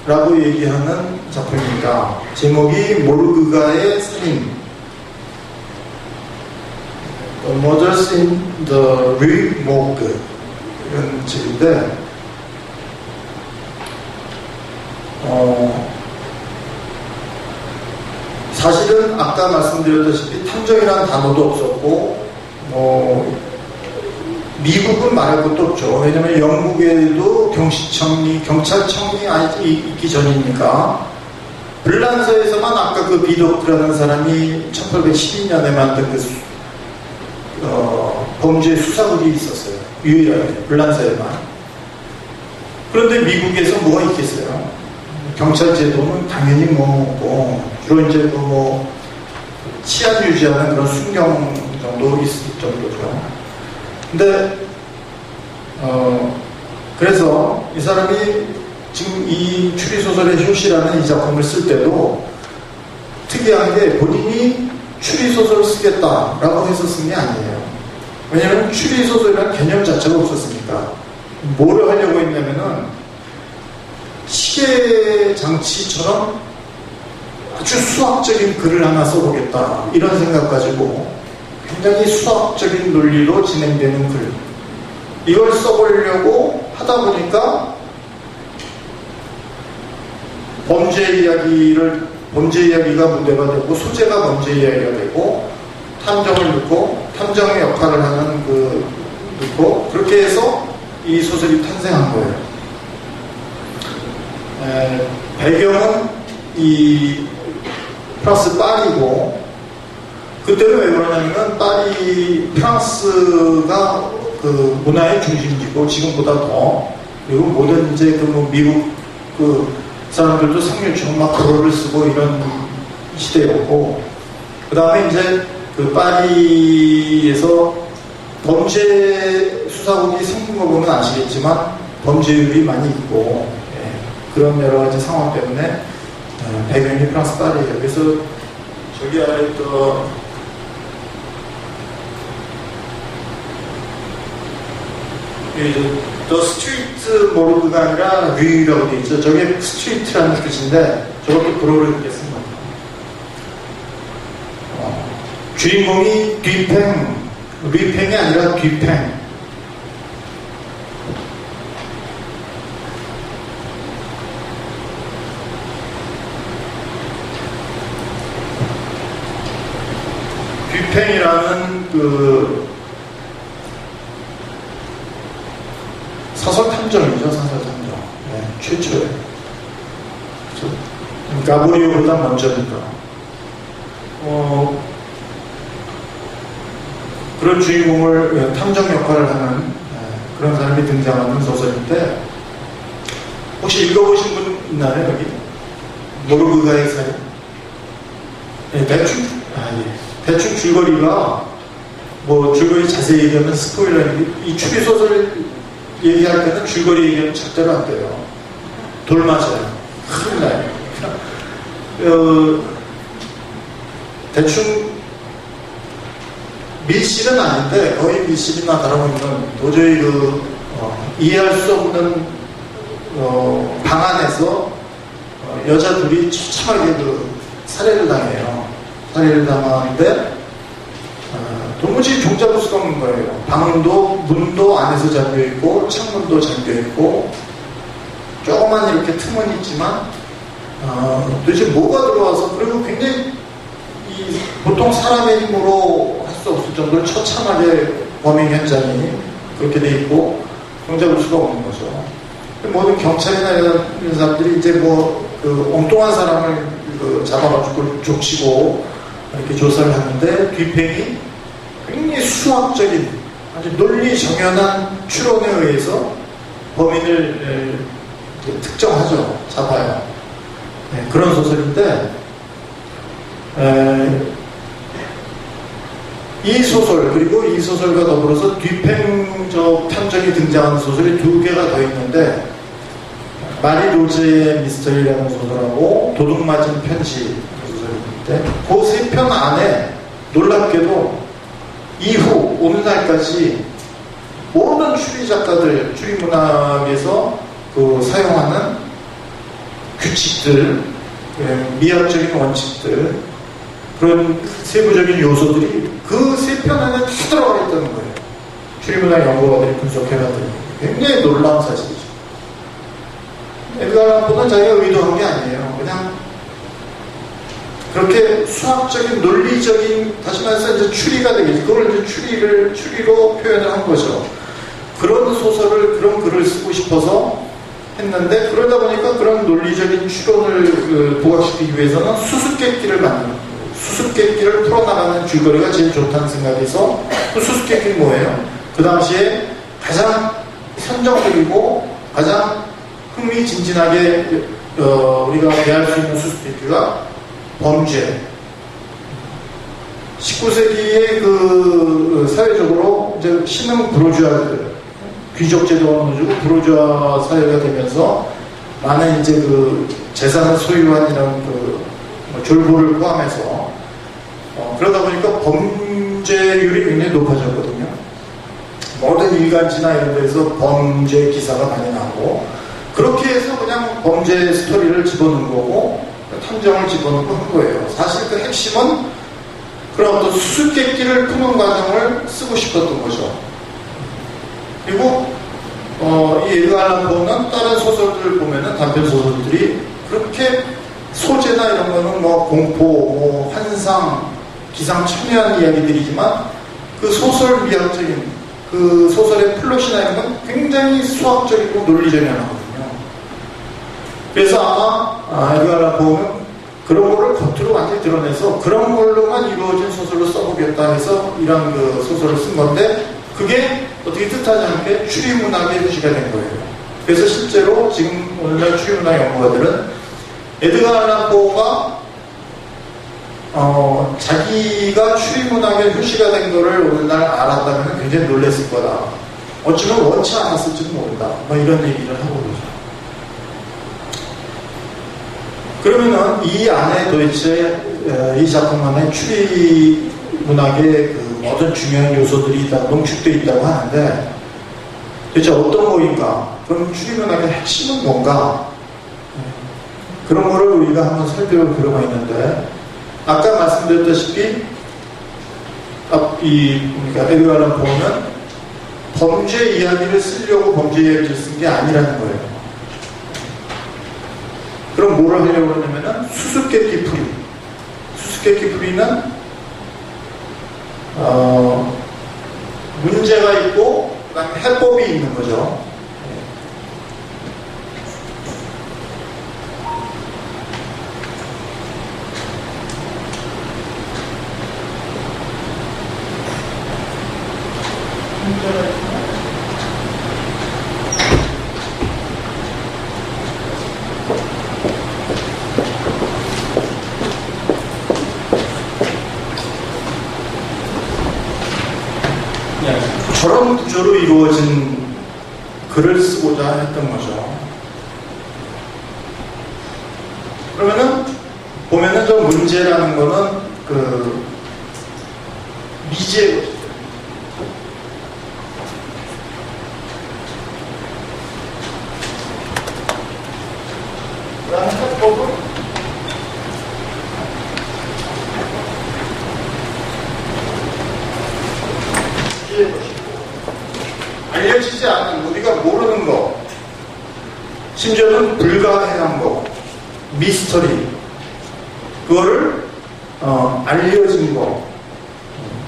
라고 얘기하는 작품입니다. 제목이 모르그가의 살인. The Murders in the Rue Morgue 이런 책인데 사실은 아까 말씀드렸다시피 탐정이라는 단어도 없었고 미국은 말할 것도 없죠. 왜냐하면 영국에도 경찰청이 있기 전이니까 불란서에서만 아까 그 비도크라는 사람이 1812년에 만든 그 범죄 수사국이 있었어요. 유일하게 불란서에만. 그런데 미국에서 뭐가 있겠어요? 경찰 제도는 당연히 주로 이제 치안 유지하는 그런 순경 정도 있을 정도죠. 근데 그래서 이 사람이 지금 이 추리소설의 효시라는 이 작품을 쓸 때도 특이한 게 본인이 추리소설을 쓰겠다라고 해서 쓴 게 아니에요. 왜냐하면 추리소설이라는 개념 자체가 없었으니까. 뭐를 하려고 했냐면은 시계 장치처럼 아주 수학적인 글을 하나 써보겠다 이런 생각 가지고 굉장히 수학적인 논리로 진행되는 글 이걸 써보려고 하다 보니까 범죄 이야기가 문제가 되고 소재가 범죄 이야기가 되고 탐정을 넣고 탐정의 역할을 하는 넣고 그렇게 해서 이 소설이 탄생한 거예요. 배경은 이 프랑스 파리고 그때는 왜 그러냐면 파리 프랑스가 그 문화의 중심지고 지금보다 더 그리고 모든 이제 미국 사람들도 상류층 막 글을 쓰고 이런 시대였고 그 다음에 이제 그 파리에서 범죄 수사국이 생긴 거 보면 아시겠지만 범죄율이 많이 있고 그런 여러 가지 상황 때문에 배경이 프랑스 파리예요. 그래서 저기 아래 더 스트리트 모르그가 아니라 류라고 되어 있죠. 저게 스트리트라는 뜻인데 저것도 불어를 읽겠습니다. 주인공이 류팽이 아니라 뒤팽. 뒤팽이라는 사설 탐정이죠, 사설 탐정. 네, 최초에. 가브리오보다 먼저니까. 그런 주인공을 탐정 역할을 하는 그런 사람이 등장하는 소설인데, 혹시 읽어보신 분 있나요, 여기? 모르그가의 살인? 네, 대충 줄거리가, 줄거리 자세히 얘기하면 스포일러인데, 이 추리소설 얘기할 때는 줄거리 얘기하면 절대로 안 돼요. 돌 맞아요. 큰일 나요. 대충 밀실은 아닌데 거의 밀실이나 다름없는 도저히 이해할 수 없는 방 안에서 여자 둘이 처참하게 살해를 당해요. 살해를 당하는데 도무지 종잡을 수가 없는 거예요. 방도 문도 안에서 잠겨있고 창문도 잠겨있고 조그만 이렇게 틈은 있지만 도대체 뭐가 들어와서 그리고 굉장히 보통 사람의 힘으로 할 수 없을 정도로 처참하게 범행 현장이 그렇게 돼 있고 종잡을 수가 없는 거죠. 모든 경찰이나 이런 사람들이 이제 엉뚱한 사람을 잡아가지고 족치고 이렇게 조사를 하는데 뒤팽이 굉장히 수학적인 아주 논리 정연한 추론에 의해서 범인을 특정하죠. 잡아요. 네, 그런 소설인데 이 소설 그리고 이 소설과 더불어서 뒤팽적 탐정이 등장하는 소설이 두 개가 더 있는데 마리 로제의 미스터리라는 소설하고 도둑맞은 편지 소설인데 그 세 편 안에 놀랍게도 이후 오늘날까지 모든 추리 작가들 추리 문학에서 사용하는 규칙들 미학적인 원칙들, 그런 세부적인 요소들이 그 세 편 안에 다 들어가 있다는 거예요. 추리문학 연구가들이 분석해봤더니 굉장히 놀라운 사실이죠. 에드가 알란 포는 자기가 의도한 게 아니에요. 그냥 그렇게 수학적인 논리적인, 다시 말해서 이제 추리가 되겠지. 그걸 이제 추리로 표현을 한 거죠. 그런 소설을, 그런 글을 쓰고 싶어서 했는데, 그러다 보니까 그런 논리적인 추론을 부각시키기 위해서는 수수께끼를 만드는 거예요. 수수께끼를 풀어나가는 줄거리가 제일 좋다는 생각에서, 그 수수께끼는 뭐예요? 그 당시에 가장 선정적이고 가장 흥미진진하게 우리가 대할 수 있는 수수께끼가 범죄. 19세기에 그 사회적으로 이제 신흥 부르주아들, 귀족 제도가 무너지고 부르주아 사회가 되면서 많은 이제 그 재산을 소유한 이런 그 졸부를 포함해서 그러다 보니까 범죄율이 굉장히 높아졌거든요. 모든 일간지나 이런 데서 범죄 기사가 많이 나오고, 그렇게 해서 그냥 범죄 스토리를 집어넣은 거고 탐정을 집어넣고 한 거예요. 사실 그 핵심은 그런 어떤 수수께끼를 푸는 과정을 쓰고 싶었던 거죠. 그리고 이 에드가 알란 포는 다른 소설들 보면은, 단편 소설들이 그렇게 소재나 이런 거는 뭐 공포, 뭐 환상, 기상천외한 이야기들이지만 그 소설 미학적인 그 소설의 플롯이나 이런 건 굉장히 수학적이고 논리적이거든요. 그래서 아마 에드가 알란 포는 그런 거를 겉으로 완전히 드러내서 그런 걸로만 이루어진 소설로 써보겠다 해서 이런 그 소설을 쓴 건데, 그게 어떻게 뜻하지 않게 추리문학의 표시가 된 거예요. 그래서 실제로 지금 오늘날 추리문학 연구가들은 에드가 알란 포가 자기가 추리문학의 표시가 된 거를 오늘날 알았다면 굉장히 놀랐을 거다. 어쩌면 원치 않았을지도 모른다. 뭐 이런 얘기를 하고 그러죠. 그러면은 이 안에 도대체 이 작품 안에 추리문학의 그 모든 중요한 요소들이 다 농축되어 있다고 하는데, 도대체 어떤 거인가? 그럼 추리문학의 핵심은 뭔가? 그런 거를 우리가 한번 살펴볼 필요가 있는데, 아까 말씀드렸다시피 그러니까 에드가 알란 포는 범죄 이야기를 쓰려고 범죄 이야기를 쓴 게 아니라는 거예요. 그럼 뭐를 하려고 하냐면은 수수께끼 풀이. 수수께끼 풀이는 문제가 있고 그다음에 해법이 있는 거죠. 저런 구조로 이루어진 글을 쓰고자 했던 거죠. 그러면은 보면은 저 문제라는 거는 그 미지의 것이죠. 그다음에 해법은 미지의 것이고, 알려지지 않은, 우리가 모르는 거, 심지어는 불가능한 거, 미스터리, 그거를 알려진 거,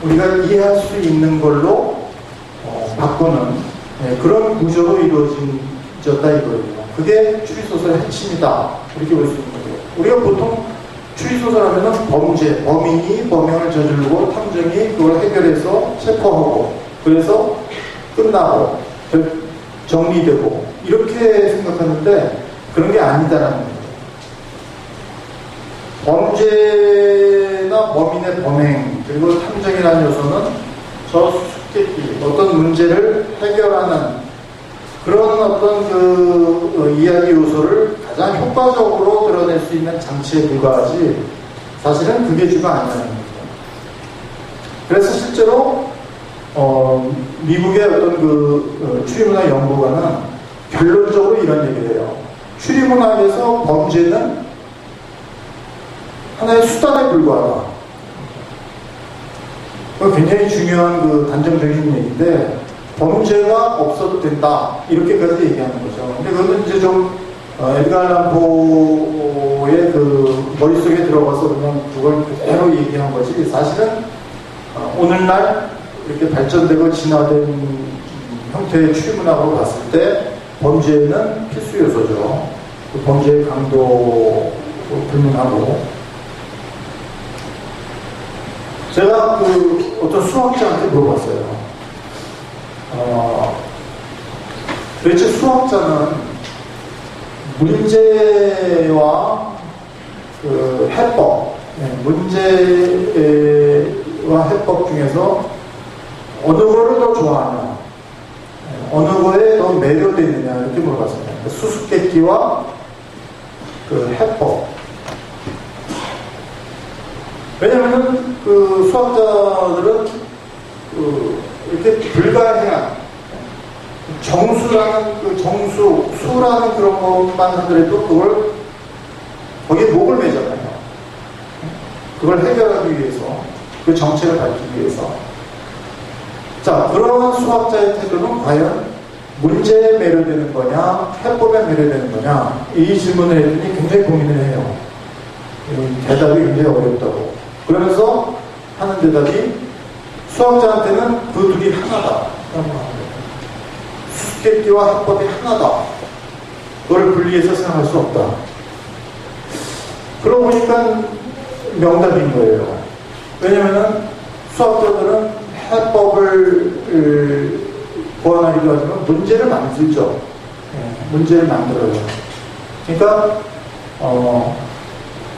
우리가 이해할 수 있는 걸로 바꾸는 그런 구조로 이루어졌다 이거예요. 그게 추리소설의 핵심이다, 이렇게 볼 수 있는 거예요. 우리가 보통 추리소설 하면은 범죄, 범인이 범행을 저지르고 탐정이 그걸 해결해서 체포하고, 그래서 끝나고 정리되고 이렇게 생각하는데, 그런 게 아니다라는 거예요. 범죄나 범인의 범행, 그리고 탐정이라는 요소는 저 수수께끼, 어떤 문제를 해결하는 그런 어떤 그 이야기 요소를 가장 효과적으로 드러낼 수 있는 장치에 불과하지, 사실은 그게 주가 아니라는 거죠. 그래서 실제로 미국의 어떤 그 추리문학 연구가는 결론적으로 이런 얘기를 해요. 추리문학에서 범죄는 하나의 수단에 불과하다. 굉장히 중요한 그 단정적인 얘기인데, 범죄가 없어도 된다. 이렇게까지 얘기하는 거죠. 근데 그거는 이제 좀, 에드가 알란 포의 그 머릿속에 들어가서 그냥 그걸 그대로 얘기한 거지. 사실은, 오늘날 이렇게 발전되고 진화된 형태의 추리문학으로 봤을 때, 범죄는 필수 요소죠. 그 범죄의 강도 불문하고. 제가 그 어떤 수학자한테 물어봤어요. 도대체 수학자는 문제와 그 해법, 문제와 해법 중에서 어느 거를 더 좋아하냐, 어느 거에 더 매료되느냐, 이렇게 물어봤습니다. 수수께끼와 그 해법. 왜냐면은 그 수학자들은 이렇게 불가해한 정수라는 그 수라는 그런 것만 하더라도 그걸 거기에 목을 매잖아요. 그걸 해결하기 위해서, 그 정체를 밝히기 위해서. 자, 그러한 수학자의 태도는 과연 문제에 매료되는 거냐, 해법에 매료되는 거냐, 이 질문을 했더니 굉장히 고민을 해요. 대답이 굉장히 어렵다고. 그러면서 하는 대답이 수학자한테는 그 둘이 하나다. 수수께끼와 해법이 하나다. 그걸 분리해서 생각할 수 없다. 그러고 보니까 명답인 거예요. 왜냐면은 수학자들은 해법을 보완하기도 하지만 문제를 만들죠. 문제를 만들어요. 그러니까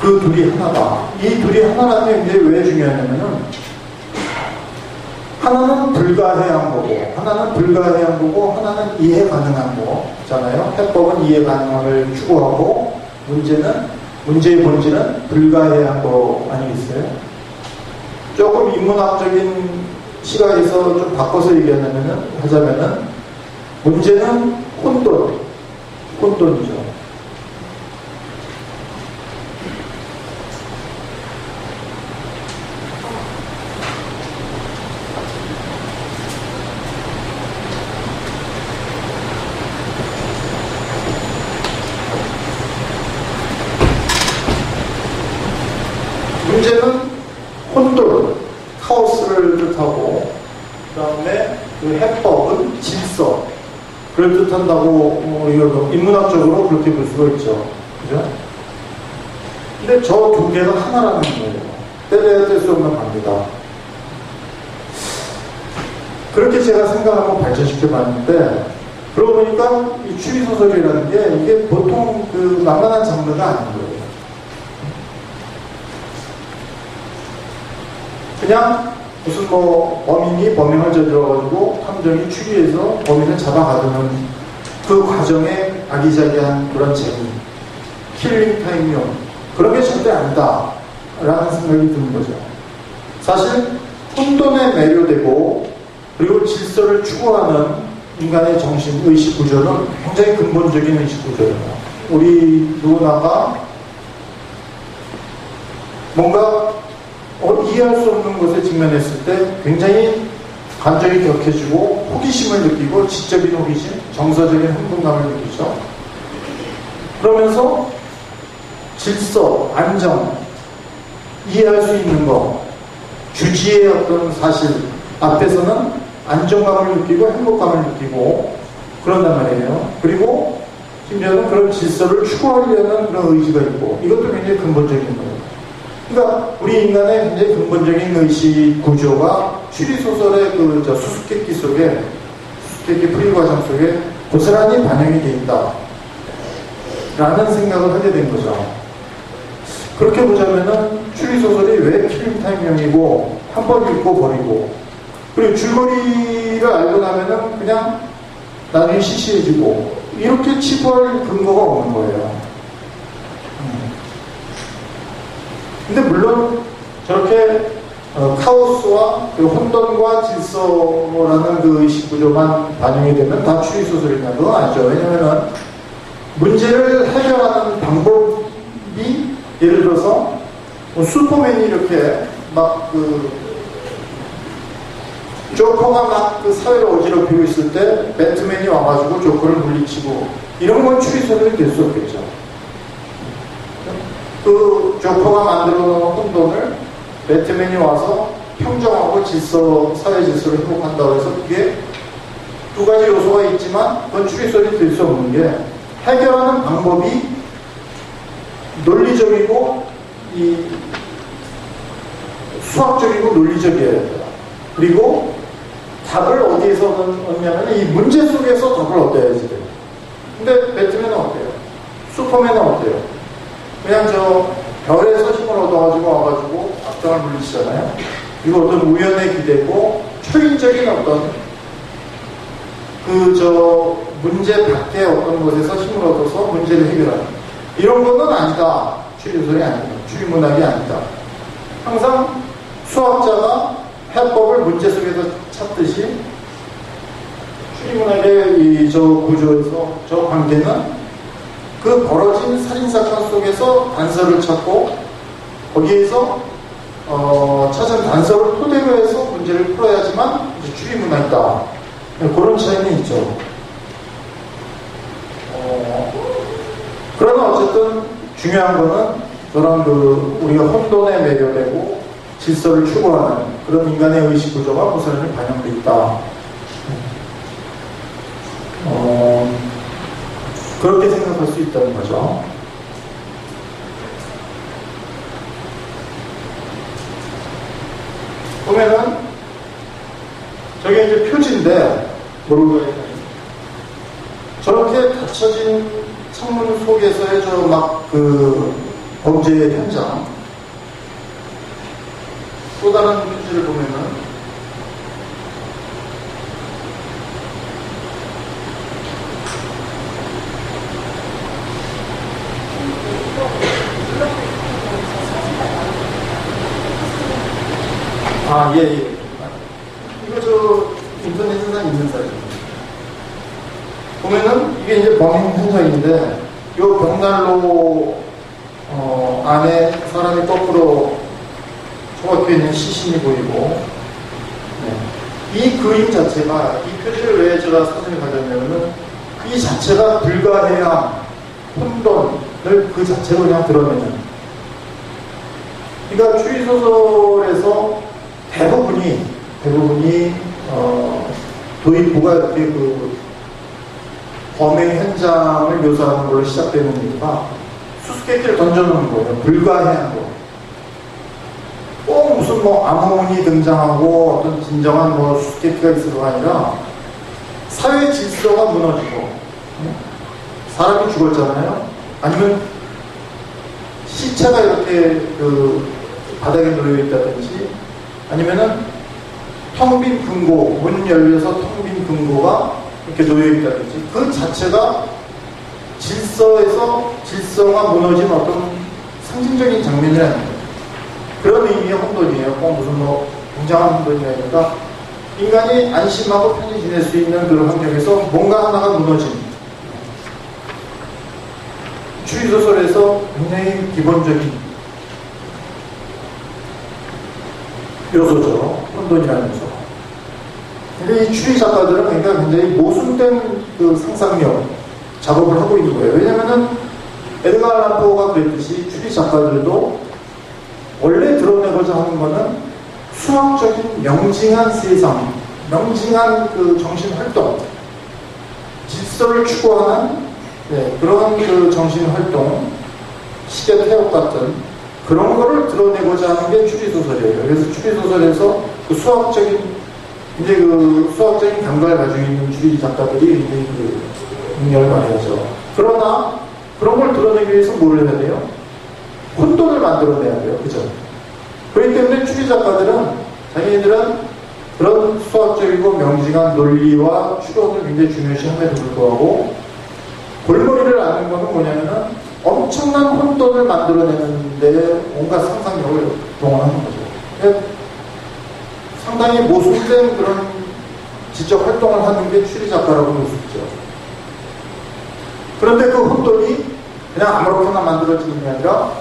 그 둘이 하나다. 이 둘이 하나라는 게 왜 중요하냐면은 하나는 불가해한 거고 하나는 불가해한 거고 하나는 이해 가능한 거잖아요. 해법은 이해 가능함을 추구하고 문제의 본질은 불가해한 거 아니겠어요? 조금 인문학적인 시각에서 좀 바꿔서 하자면은 문제는 혼돈이죠. 문제는 혼돈, 카오스를 뜻하고, 그 다음에 그 해법은 질서, 그를 뜻한다고, 이거 인문학적으로 그렇게 볼 수가 있죠. 그죠? 근데 저 두 개가 하나라는 거예요. 떼려야 뗄 수 없는 관계다. 그렇게 제가 생각하고 발전시켜 봤는데, 그러고 보니까 이 추리소설이라는 게 이게 보통 그 만만한 장르가 아닌 거예요. 그냥 무슨 범인이 범행을 저질러가지고 탐정이 추리해서 범인을 잡아가두는 그 과정에 아기자기한 그런 재미, 킬링 타임용, 그런 게 절대 아니다 라는 생각이 드는 거죠. 사실 혼돈에 매료되고 그리고 질서를 추구하는 인간의 정신, 의식 구조는 굉장히 근본적인 의식 구조예요. 우리 누구나가 뭔가 이해할 수 없는 것에 직면했을 때 굉장히 감정이 격해지고 호기심을 느끼고 지적인 호기심, 정서적인 흥분감을 느끼죠. 그러면서 질서, 안정, 이해할 수 있는 것, 주지의 어떤 사실 앞에서는 안정감을 느끼고 행복감을 느끼고 그런단 말이에요. 그리고 심지어는 그런 질서를 추구하려는 그런 의지가 있고, 이것도 굉장히 근본적인 거예요. 그러니까 우리 인간의 굉장히 근본적인 의식 구조가 추리소설의 그 수수께끼 속에, 수수께끼 풀이 과정 속에 고스란히 반영이 되어 있다 라는 생각을 하게 된 거죠. 그렇게 보자면은 추리소설이 왜 킬링타임용이고 한 번 읽고 버리고, 그리고 줄거리를 알고 나면은 그냥 나중에 시시해지고, 이렇게 치부할 근거가 없는 거예요. 근데 물론 저렇게 카오스와 그 혼돈과 질서라는 그 의식 구조만 반영이 되면 다 추리소설이냐, 그건 아니죠. 왜냐면은 문제를 해결하는 방법이, 예를 들어서 슈퍼맨이 이렇게 막 조커가 막 그 사회를 어지럽히고 있을 때 배트맨이 와가지고 조커를 물리치고 이런 건 추리소설이 될 수 없겠죠. 그 조커가 만들어 놓은 혼돈을 배트맨이 와서 평정하고 사회 질서를 회복한다고 해서 그게 두 가지 요소가 있지만 그건 추리소설이 될 수 없는 게 해결하는 방법이 논리적이고 수학적이고 논리적이어야 돼요. 그리고 답을 어디에서 얻냐면 이 문제 속에서 답을 얻어야지 돼요. 근데 배트맨은 어때요? 슈퍼맨은 어때요? 그냥 저 별에서 힘을 얻어가지고 와가지고 악당을 물리치잖아요. 이거 어떤 우연의 기대고 초인적인 어떤 문제 밖에 어떤 곳에서 힘을 얻어서 문제를 해결하는 이런 거는 아니다. 추리소설이 아니다. 추리문학이 아니다. 항상 수학자가 해법을 문제 속에서 찾듯이 추리문학의 구조에서 저 관계는 그 벌어진 살인사건 속에서 단서를 찾고 거기에서 찾은 단서를 토대로 해서 문제를 풀어야지만 추리문학이다. 그런 차이는 있죠. 그러나 어쨌든 중요한 거는 그런 우리가 혼돈에 매료되고 질서를 추구하는 그런 인간의 의식 구조가 고스란히 반영되어 있다. 그렇게 생각할 수 있다는 거죠. 보면은 저게 이제 표지인데 모르고 저렇게 닫혀진 창문 속에서의 범죄의 현장 또 다른 표지를 보면은 예. 이거 인터넷에서 있는 사진입니다. 보면은 이게 이제 범행 현장인데 이 벽난로 안에 사람이 거꾸로 처박혀 있는 시신이 보이고 이 그림 자체가 이 표지를 왜 제가 사진을 가졌냐면은 이 자체가 불가해야 혼돈을 그 자체로 그냥 드러내는 그러니까 추리소설에서 대부분이 도입부가 이렇게 범행 현장을 묘사하는 걸로 시작되는 이유가 수수께끼를 던져놓는 거예요. 불가해한 거. 꼭 무슨 암호문이 등장하고 어떤 진정한 수수께끼가 있어서가 아니라 사회 질서가 무너지고 사람이 죽었잖아요. 아니면 시체가 이렇게 바닥에 놓여있다든지 아니면은 텅 빈 금고, 문 열려서 텅 빈 금고가 이렇게 놓여있다든지 그 자체가 질서가 무너진 어떤 상징적인 장면이라는 거예요. 그런 의미의 혼돈이에요. 꼭 무슨 굉장한 혼돈이 아니라 인간이 안심하고 편히 지낼 수 있는 그런 환경에서 뭔가 하나가 무너진 추리소설에서 굉장히 기본적인 요소죠. 혼돈이라는 요소. 근데 이 추리 작가들은 굉장히 모순된 상상력 작업을 하고 있는 거예요. 왜냐면은 에드가 알란 포가 그랬듯이 추리 작가들도 원래 드러내고자 하는 거는 수학적인 명징한 세상, 명징한 정신 활동, 질서를 추구하는 그런 정신 활동, 시계 태엽 같은 그런 거를 드러내고자 하는 게 추리소설이에요. 그래서 추리소설에서 수학적인 감각을 가지고 있는 추리 작가들이 굉장히 능력을 많이 하죠. 그러나 그런 걸 드러내기 위해서 뭘 해야 돼요? 혼돈을 만들어내야 돼요. 그죠? 그렇기 때문에 추리 작가들은 자기네들은 그런 수학적이고 명징한 논리와 추론을 굉장히 중요시함에도 불구하고 골머리를 앓는 거는 뭐냐면은 엄청난 혼돈을 만들어내는데 온갖 상상력을 동원하는 거죠. 그러니까 상당히 모순된 그런 지적 활동을 하는 게 추리 작가라고 볼 수 있죠. 그런데 그 혼돈이 그냥 아무렇게나 만들어지는 게 아니라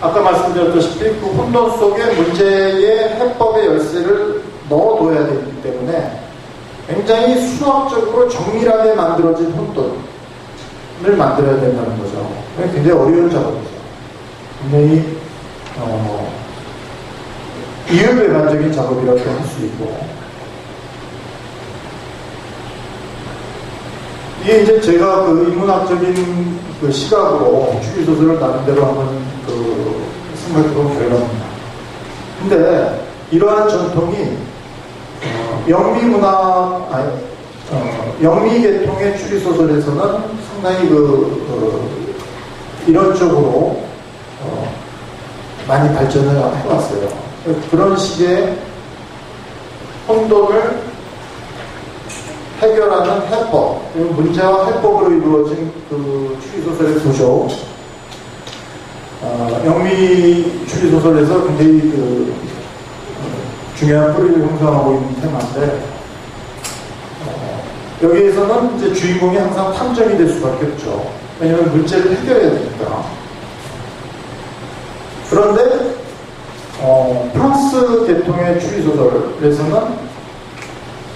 아까 말씀드렸다시피 그 혼돈 속에 문제의 해법의 열쇠를 넣어둬야 되기 때문에 굉장히 수학적으로 정밀하게 만들어진 혼돈을 만들어야 된다는 거죠. 굉장히 어려운 작업이죠. 굉장히 이율배반적인 작업이라고 할 수 있고, 이게 이제 제가 그 인문학적인 그 시각으로 추리소설을 나름대로 한번 생각해본 결과입니다. 근데 이러한 전통이 영미 계통의 추리소설에서는 상당히 이런 쪽으로 많이 발전을 해왔어요. 그런 식의 혼돈을 해결하는 해법, 문제와 해법으로 이루어진 그 추리소설의 구조, 영미 추리소설에서 굉장히 중요한 뿌리를 형성하고 있는 테마인데, 여기에서는 이제 주인공이 항상 탐정이 될 수밖에 없죠. 왜냐하면 문제를 해결해야 되니까. 그런데 프랑스 계통의 추리소설에서는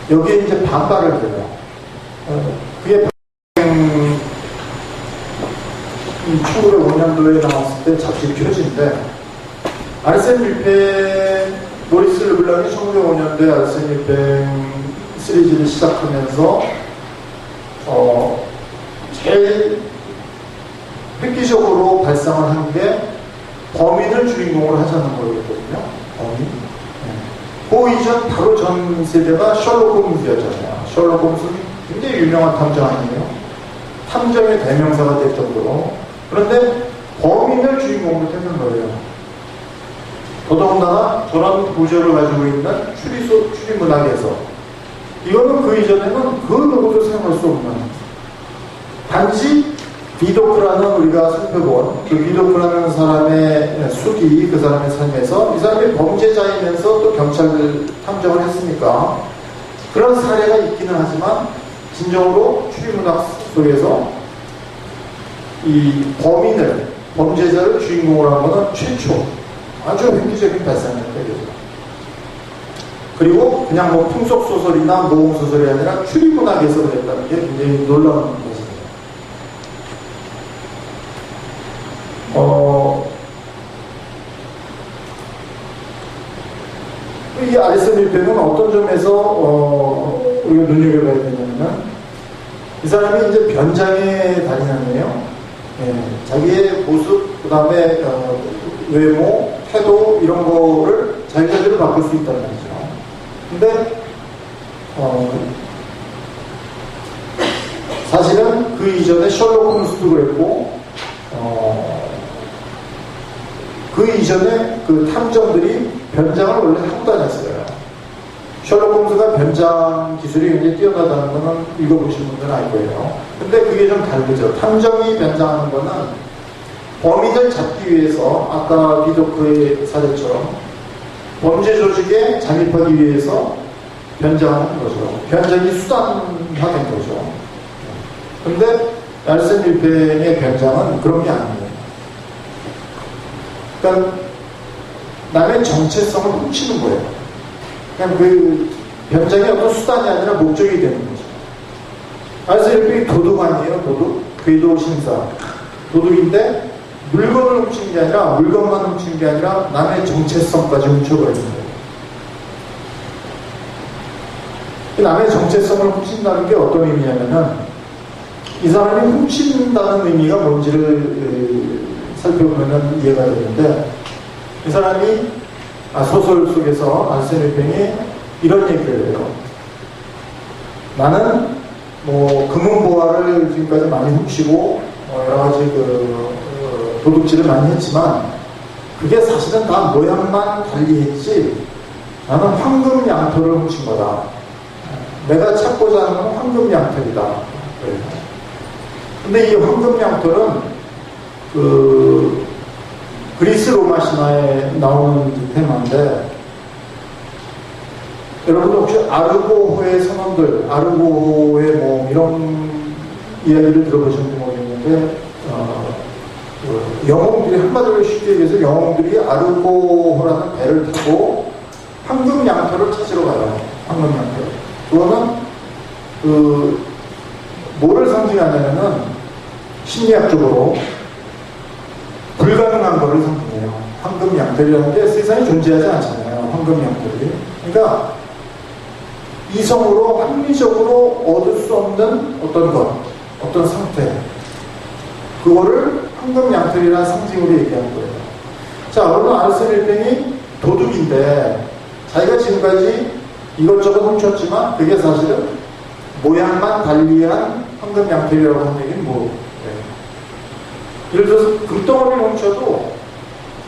여기에 이제 반발을 해요. 그게 1905년도에 나왔을 때 잡지 표지인데, 아르센 류팽, 모리스 르블랑이 1905년도에 아르센 류팽 시리즈를 시작하면서 제일 획기적으로 발상을 한 게 범인을 주인공으로 하자는 거였거든요. 범인. 그 이전 바로 전 세대가 셜록 홈즈였잖아요. 셜록 홈즈는 굉장히 유명한 탐정 아니에요? 탐정의 대명사가 될 정도로. 그런데 범인을 주인공으로 했는 거예요. 더더군다나 저런 구조를 가지고 있는 추리문학에서 이거는 그 이전에는 그 누구도 생각할 수 없는, 단지 비도크라는 우리가 살펴본 그 비도크라는 사람의 수기, 그 사람의 삶에서 이 사람이 범죄자이면서 또 경찰 탐정을 했으니까 그런 사례가 있기는 하지만, 진정으로 추리문학 속에서 이 범죄자를 주인공으로 한 거는 최초, 아주 획기적인 발상이었다. 그리고 그냥 뭐 풍속소설이나 모험소설이 아니라 추리문학에서 그랬다는 게 굉장히 놀라운 것입니다. 이 아르센 류팽은 어떤 점에서 우리가 눈여겨봐야 되냐면, 이 사람이 이제 변장의 달인이에요. 자기의 모습, 그 다음에 외모, 태도 이런 거를 자기자기로 바꿀 수 있다는 거죠. 근데 사실은 그 이전에 셜록 홈즈도 그랬고, 그 이전에 그 탐정들이 변장을 원래 하고 다녔어요. 셜록 홈즈가 변장 기술이 굉장히 뛰어나다는 거는 읽어보신 분들은 알 거예요. 근데 그게 좀 다르죠. 탐정이 변장하는 거는 범인을 잡기 위해서, 아까 비도크의 사례처럼 범죄 조직에 잠입하기 위해서 변장하는 거죠. 변장이 수단화된 거죠. 근데 아르센 류팽의 변장은 그런 게 아니에요. 그러니까 남의 정체성을 훔치는 거예요. 그냥 그 변장이 어떤 수단이 아니라 목적이 되는 거죠. 아르센 류팽이 도둑 아니에요? 도둑? 궤도 신사. 도둑인데 물건을 훔치는 게 아니라, 물건만 훔치는 게 아니라 남의 정체성까지 훔쳐버리는 거예요. 남의 정체성을 훔친다는 게 어떤 의미냐면은, 이 사람이 훔친다는 의미가 뭔지를 살펴보면 이해가 되는데, 이 사람이 소설 속에서 아르센 류팽이 이런 얘기를 해요. 나는 뭐 금은보화를 지금까지 많이 훔치고 여러 가지 도둑질을 많이 했지만, 그게 사실은 다 모양만 달리 했지, 나는 황금 양털을 훔친 거다. 내가 찾고자 하는 건 황금 양털이다. 근데 이 황금 양털은 그리스 로마 신화에 나오는 테마인데, 여러분도 혹시 아르고호의 선원들, 아르고호의 뭐 이런 이야기를 들어보셨는지 모르겠는데, 영웅들이 한마디로 쉽게 얘기해서 영웅들이 아르고호라는 배를 타고 황금 양털을 찾으러 가요. 황금 양털. 그거는 뭐를 상징하냐면은 심리학적으로 불가능한 거를 상징해요. 황금 양털이라는 게 세상에 존재하지 않잖아요. 황금 양털이. 그러니까 이성으로 합리적으로 얻을 수 없는 어떤 것, 어떤 상태, 그거를 황금 양털이라는 상징으로 얘기하는 거예요. 자, 그러면 아르센 류팽이 도둑인데 자기가 지금까지 이것저것 훔쳤지만 그게 사실은 모양만 달리한 황금 양털이라고 하는 얘기는 뭐예요? 예를 들어서 금덩어리를 훔쳐도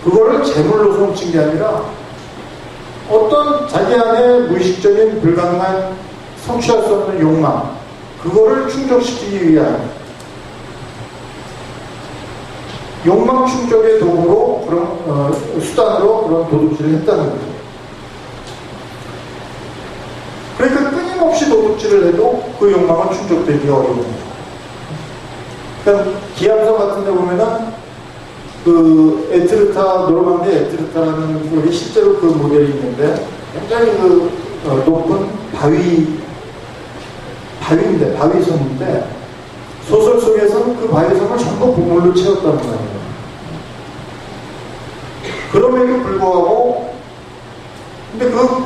그거를 재물로서 훔친 게 아니라 어떤 자기 안에 무의식적인 불가능한 성취할 수 없는 욕망, 그거를 충족시키기 위한 욕망 충족의 도구로 그런 수단으로 그런 도둑질을 했다는 거죠. 그러니까 끊임없이 도둑질을 해도 그 욕망은 충족되기가 어려운 거죠. 그러니까 기암성 같은 데 보면은 그 에트르타, 노르망디 에트르타라는 여기 실제로 그 모델이 있는데 굉장히 높은 바위인데, 바위섬인데 소설 속에서는 그 바위섬을 전부 보물로 채웠다는 거예요. 그럼에도 불구하고 근데 그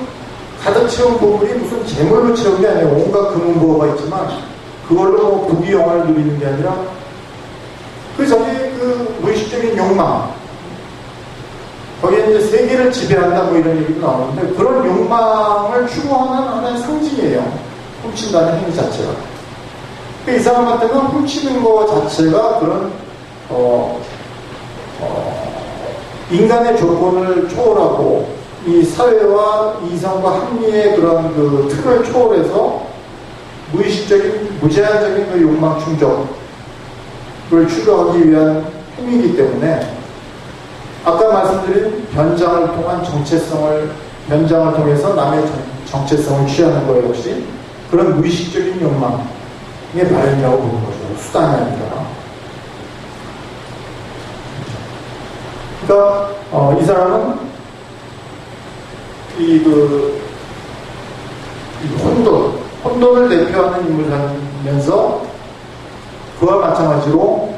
가득 채운 보물이 무슨 재물로 채운 게 아니에요. 온갖 금은보화가 있지만 그걸로 부귀영화를 누리는 게 아니라 그 자기의 그 무의식적인 욕망, 거기에 이제 세계를 지배한다 뭐 이런 얘기도 나오는데 그런 욕망을 추구하는 하나의 상징이에요. 훔친다는 행위 자체가. 이 사람 같은 건 훔치는 거 자체가 그런 인간의 조건을 초월하고 이 사회와 이성과 합리의 그런 그 틀을 초월해서 무의식적인 무제한적인 그 욕망 충족을 추구하기 위한 행위이기 때문에 아까 말씀드린 변장을 통한 변장을 통해서 남의 정체성을 취하는 것 역시 그런 무의식적인 욕망의 발현이라고 보는 거죠. 수단이 아니라. 그러니까 이 사람은 혼돈을 대표하는 인물이면서 그와 마찬가지로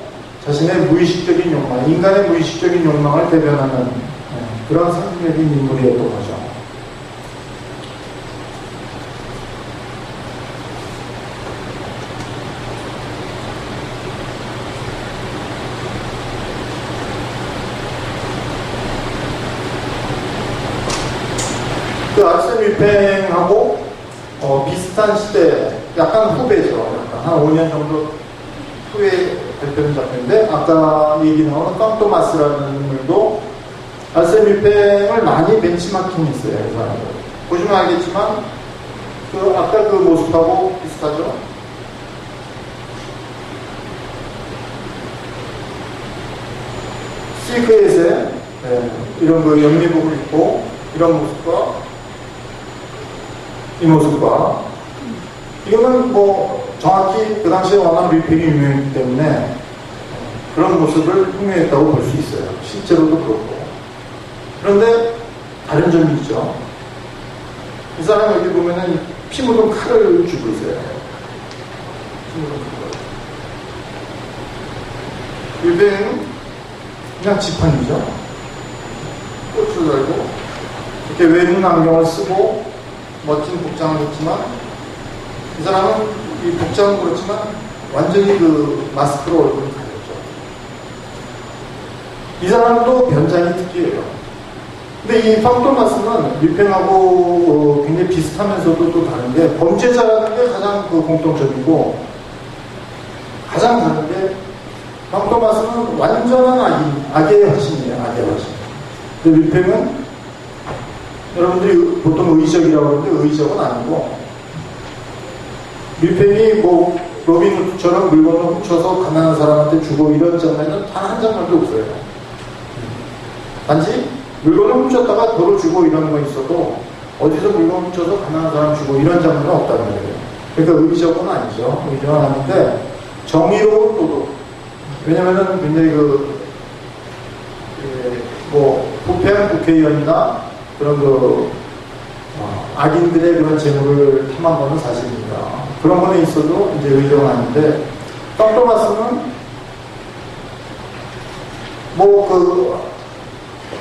자신의 무의식적인 욕망, 인간의 무의식적인 욕망을 대변하는 그런 상징적인 인물이었던 거죠. 그 아르센 류팽하고 비슷한 시대, 약간 후배죠. 약간 한 5년 정도 후에 발표된 작품인데 아까 얘기 나온 깡토마스라는 인물도 아르센 류팽을 많이 벤치마킹했어요. 그 사람을. 보시면 알겠지만 아까 그 모습하고 비슷하죠. 시크릿에 이런 그 영미복을 입고 이런 모습과 이 모습과 이거는 뭐 정확히 그 당시에 워낙 류팽이 유명했기 때문에 그런 모습을 흉내냈다고 볼 수 있어요. 실제로도 그렇고. 그런데 다른 점이 있죠. 이 사람 여기 보면은 피 묻은 칼을 쥐고 있어요. 피 묻은 칼. 류팽은 그냥 지팡이죠. 꽃을 달고 이렇게 외눈 안경을 쓰고 멋진 복장을 했지만 이 사람은 이 복장은 그렇지만 완전히 그 마스크로 얼굴을 가렸죠. 이 사람도 변장이 특이해요. 근데 이 팡토마스는 류팽하고 굉장히 비슷하면서도 또 다른데 범죄자라는 게 가장 그 공통점이고 가장 다른 게 팡토마스는 완전한 악의 화신이에요. 악의 화신. 근데 류팽은 여러분들이 보통 의적이라고 하는데 의적은 아니고 류팽이 뭐 로빈후드처럼 물건을 훔쳐서 가난한 사람한테 주고 이런 장면은 단 한 장면도 없어요. 단지 물건을 훔쳤다가 도로 주고 이런 거 있어도 어디서 물건 훔쳐서 가난한 사람 주고 이런 장면은 없다는 거예요. 그러니까 의적은 아니죠. 의적은 아닌데 정의로운 도둑. 왜냐면은 굉장히 부패한 국회의원이나 그런 악인들의 그런 재물을 탐한 거는 사실입니다. 그런 거는 있어도 이제 의정은 아닌데, 떡토마스는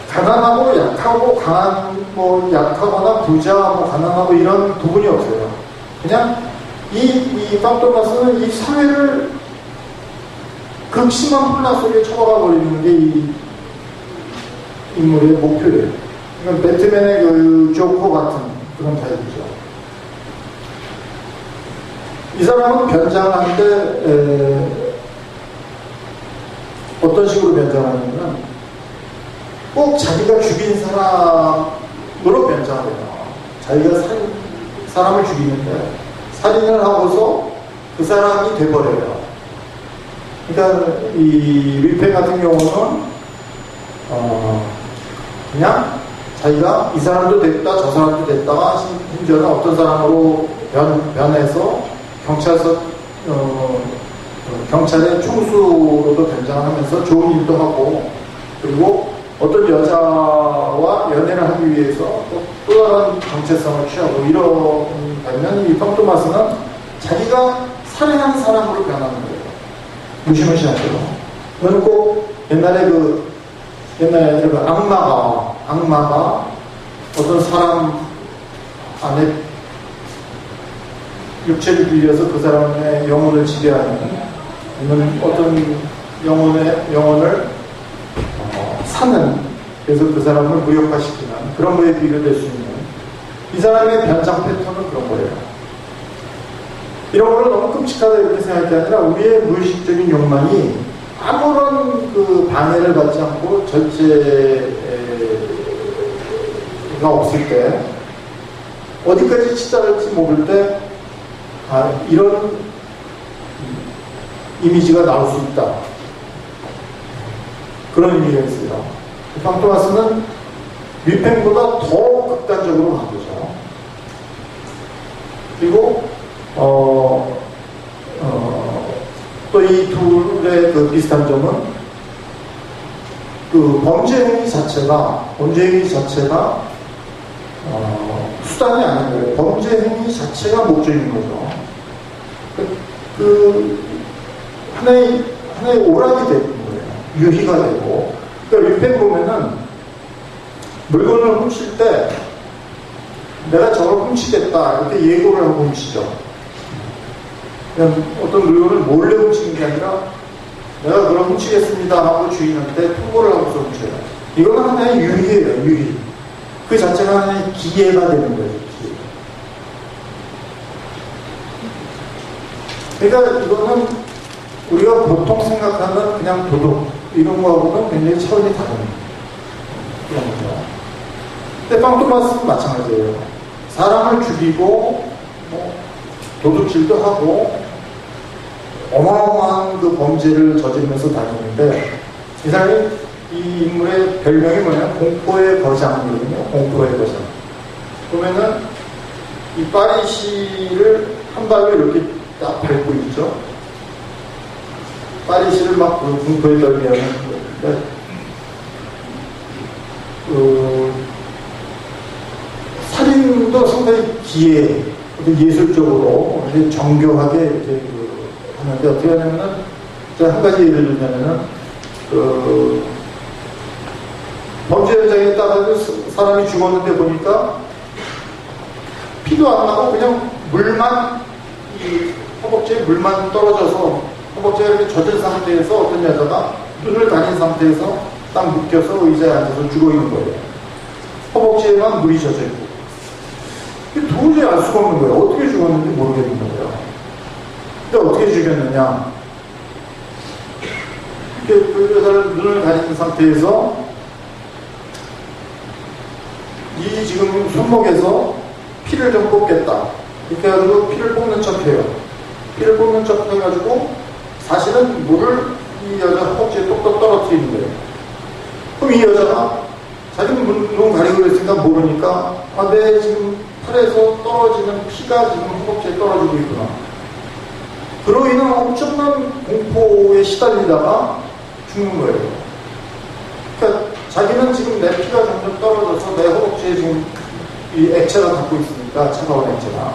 가난하고 약하고 약하거나 부자, 가난하고 이런 부분이 없어요. 그냥 이 떡토마스는 이 사회를 극심한 혼란 속에 처박아 버리는 게 이 인물의 목표예요. 그러니까 배트맨의 그 조커 같은 그런 타입이죠. 이 사람은 변장을 하는데 어떤 식으로 변장을 하냐면 꼭 자기가 죽인 사람으로 변장을 해요. 자기가 사람을 죽이는데 살인을 하고서 그 사람이 돼버려요. 그러니까 이 위펜 같은 경우는 그냥 자기가 이 사람도 됐다 저 사람도 됐다가 심지어는 어떤 사람으로 변해서 경찰의 총수로도 변장하면서 좋은 일도 하고, 그리고 어떤 여자와 연애를 하기 위해서 또 다른 정체성을 취하고 이러면 이 떡토마스는 자기가 살인한 사람으로 변하는 거예요. 무시무시하죠. 그거는 꼭 옛날에 악마가 어떤 사람 안에 육체를 빌려서 그 사람의 영혼을 지배하는, 아니면 어떤 영혼을 사는, 그래서 그 사람을 무력화시키는 그런 거에 비교될 수 있는 이 사람의 변장 패턴은 그런 거예요. 이런 거를 너무 끔찍하다 이렇게 생각할 게 아니라 우리의 무의식적인 욕망이 아무런 그 방해를 받지 않고 절제가 없을 때, 어디까지 치달을지 모를 때 이런 이미지가 나올 수 있다. 그런 의미가 있어요. 떡토마스는 위펜보다 더 극단적으로 간 거죠. 그리고 또 이 둘의 그 비슷한 점은 그 범죄 행위 자체가 수단이 아닌 거예요. 범죄 행위 자체가 목적인 거죠. 하나의 오락이 되는 거예요. 유희가 되고. 그러니까 위펜 보면은 물건을 훔칠 때 내가 저걸 훔치겠다 이렇게 예고를 하고 훔치죠. 그냥 어떤 물건을 몰래 훔치는 게 아니라 내가 그걸 훔치겠습니다 하고 주인한테 통보를 하고서 훔쳐요. 이거는 하나의 유희예요. 유희. 그 자체가 하나의 기회가 되는 거예요. 기회. 그러니까 이거는 우리가 보통 생각하는 그냥 도덕 이런 거하고는 굉장히 차원이 다른 그런 거죠. 근데 떡토마스는 마찬가지예요. 사람을 죽이고 도둑질도 하고 어마어마한 그 범죄를 저지르면서 다니는데, 이 사람이 이 인물의 별명이 뭐냐면 공포의 거장이거든요. 공포의 거장. 보면은 이 파리시를 한 발로 이렇게 딱 밟고 있죠. 파리시를 막 공포에 떨게 하는 건데, 살인도 상당히 기회, 예술적으로 정교하게 이렇게 하는데, 어떻게 하냐면은, 제가 한 가지 예를 들자면은, 범죄 현장에 따라서 사람이 죽었는데 보니까 피도 안 나고 그냥 물만, 이 허벅지에 물만 떨어져서 허벅지가 이렇게 젖은 상태에서 어떤 여자가 눈을 가린 상태에서 딱 묶여서 의자에 앉아서 죽어 있는 거예요. 허벅지에만 물이 젖어 있고. 도저히 알 수가 없는 거예요. 어떻게 죽었는지 모르겠는 거예요. 근데 어떻게 죽였느냐? 이렇게 그 여자를 눈을 가린 상태에서 이 지금 손목에서 피를 좀 뽑겠다. 이렇게 해가지고 피를 뽑는 척 해요. 피를 뽑는 척 해가지고 사실은 물을 이 여자 허벅지에 똑똑 떨어뜨리는 거예요. 그럼 이 여자가 자기는 눈 가리고 있으니까 모르니까 내 지금 팔에서 떨어지는 피가 지금 허벅지에 떨어지고 있구나. 그로 인한 엄청난 공포에 시달리다가 죽는 거예요. 그러니까 자기는 지금 내 피가 점점 떨어져서 내 허벅지에 지금 이 액체가 닿고 있으니까, 차가운 액체가.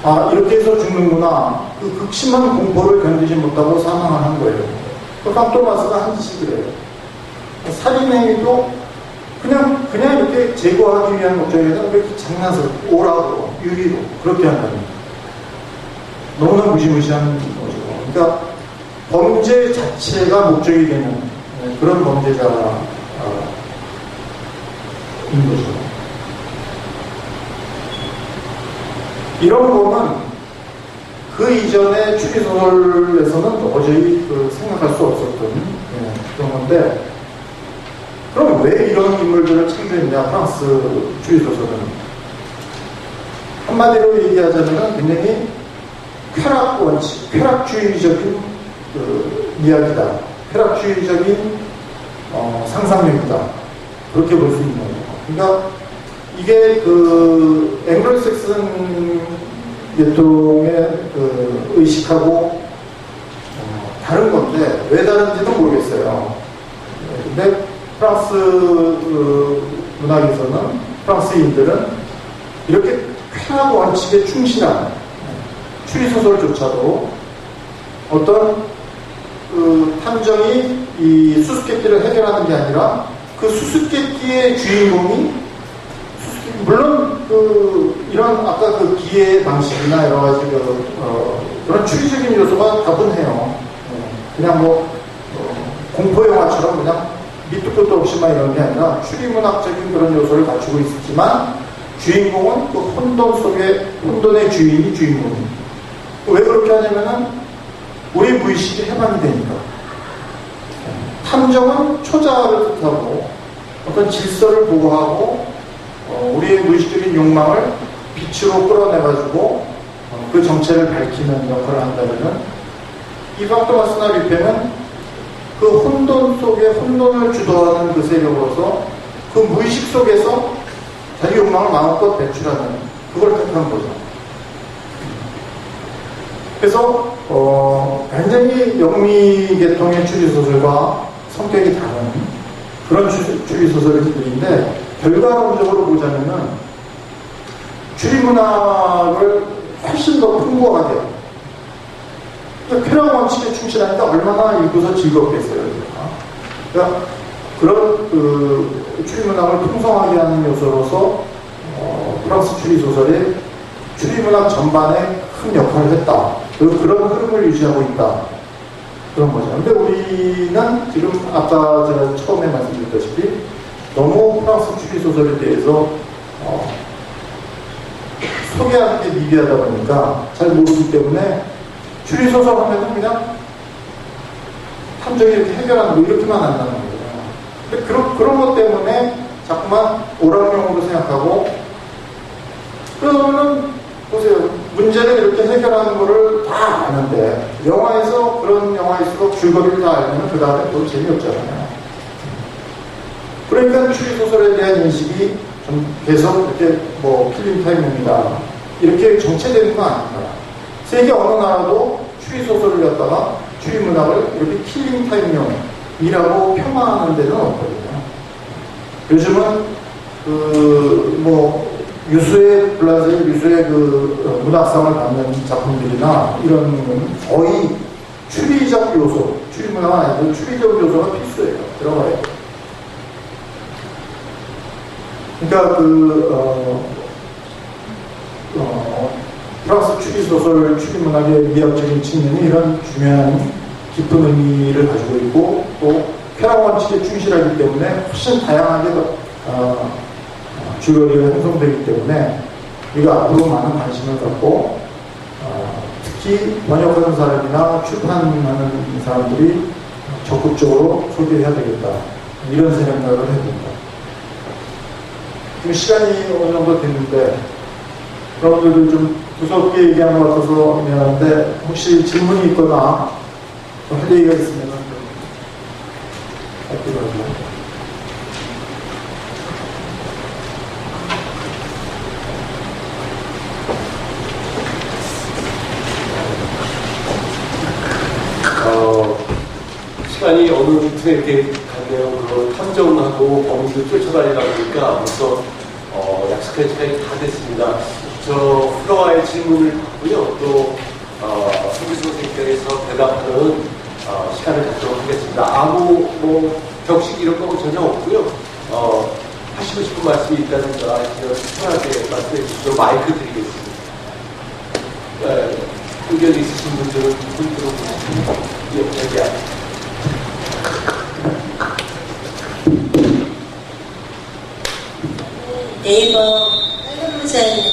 아, 이렇게 해서 죽는구나. 그 극심한 공포를 견디지 못하고 사망을 한 거예요. 또 깡토마스가 한 짓이 그래요. 살인행위도 그냥 이렇게 제거하기 위한 목적에서 이렇게 장난스럽고, 오락으로, 유리로, 그렇게 한다는 거예요. 너무나 무시무시한 거죠. 그러니까, 범죄 자체가 목적이 되는 그런 범죄자인 거죠. 이런 거는 그 이전의 추리소설에서는 도저히 생각할 수 없었던 그런 건데, 그럼 왜 이런 인물들을 창조했냐, 프랑스 추리소설은. 한마디로 얘기하자면 굉장히 쾌락 원칙, 쾌락주의적인 이야기다. 쾌락주의적인 상상력이다. 그렇게 볼 수 있는 거예요. 그러니까 이게 앵글로색슨 계통의 의식하고 다른 건데 왜 다른지는 모르겠어요. 근데 프랑스 문학에서는 프랑스인들은 이렇게 쾌락 원칙에 충실한 추리소설조차도 어떤 탐정이 이 수수께끼를 해결하는 게 아니라 그 수수께끼의 주인공이 물론 이런 아까 기의 방식이나 여러 가지 그런 추리적인 요소가 다분해요. 그냥 공포 영화처럼 그냥 밑도 끝도 없이 막 이런 게 아니라 추리문학적인 그런 요소를 갖추고 있지만 주인공은 그 혼돈 속에 혼돈의 주인이 주인공이에요. 왜 그렇게 하냐면은 우리 무의식이 해방이 되니까. 탐정은 초자를 뜻하고 어떤 질서를 보호하고 우리의 무의식적인 욕망을 빛으로 끌어내가지고 그 정체를 밝히는 역할을 한다면은 이 팡토마스나 뷔페는 그 혼돈 속에 혼돈을 주도하는 그 세력으로서 그 무의식 속에서 자기 욕망을 마음껏 배출하는 그걸 택한 거죠. 그래서 굉장히 영미 계통의 추리소설과 성격이 다른 그런 추리소설들인데 결과론적으로 보자면은 추리문학을 훨씬 더 풍부하게 쾌락 원칙에 충실하니까 얼마나 읽고서 즐겁겠어요. 그러니까 그런 추리문학을 풍성하게 하는 요소로서 프랑스 추리소설이 추리문학 전반에 큰 역할을 했다. 그런 흐름을 유지하고 있다. 그런 거죠. 근데 우리는 지금 아까 제가 처음에 말씀드렸다시피 너무 프랑스 추리소설에 대해서 소개하는 게 미비하다 보니까 잘 모르기 때문에 추리소설 하면은 그냥 탐정이 이렇게 해결하는 거 이렇게만 한다는 거예요. 근데 그런 것 때문에 자꾸만 오락용으로 생각하고 그러면은 보세요. 문제를 이렇게 해결하는 거를 다 아는데 영화에서 그런 영화일수록 줄거리를 다 알면 그 다음에 또 재미없잖아요. 그러니까 추리소설에 대한 인식이 좀 계속 이렇게 필름타임용이다 이렇게 정체되는 거 아닌가. 세계 어느 나라도 추리소설을 갖다가 추리문학을 이렇게 킬링타임용이라고 폄하하는 데는 없거든요. 요즘은 유수의 문학상을 받는 작품들이나 이런 건 거의 추리적 요소, 추리문학은 아니고 추리적 요소가 필수예요. 들어가요. 그러니까 프랑스 추리소설, 추리문학의 미학적인 측면이 이런 중요한 깊은 의미를 가지고 있고 또 쾌락 원칙에 충실하기 때문에 훨씬 다양하게 줄거리가 형성되기 때문에 우리가 앞으로 많은 관심을 갖고 특히 번역하는 사람이나 출판하는 사람들이 적극적으로 소개해야 되겠다. 이런 생각을 해봅니다. 지금 시간이 어느 정도 됐는데 여러분들도 좀 무섭게 얘기하는 것 같아서 미안한데 혹시 질문이 있거나 할 얘기가 있으면 좀 부탁드려요. 시간이 어느 틈에 이렇게 그냥 그 탐정하고 범인을 쫓아다니다 보니까 벌써 약속한 시간이 다 됐습니다. 저 플로아의 질문을 받고요. 또 송기수 선생님께서 대답하는 시간을 갖도록 하겠습니다. 아무 격식 이런 거 전혀 없고요. 하시고 싶은 말씀이 있다든가 그냥 편하게 말씀해 주시죠. 마이크 드리겠습니다. 네, 의견 있으신 분들은 문 들어보시죠. 여기 앞에. 네이버 한문사에 있는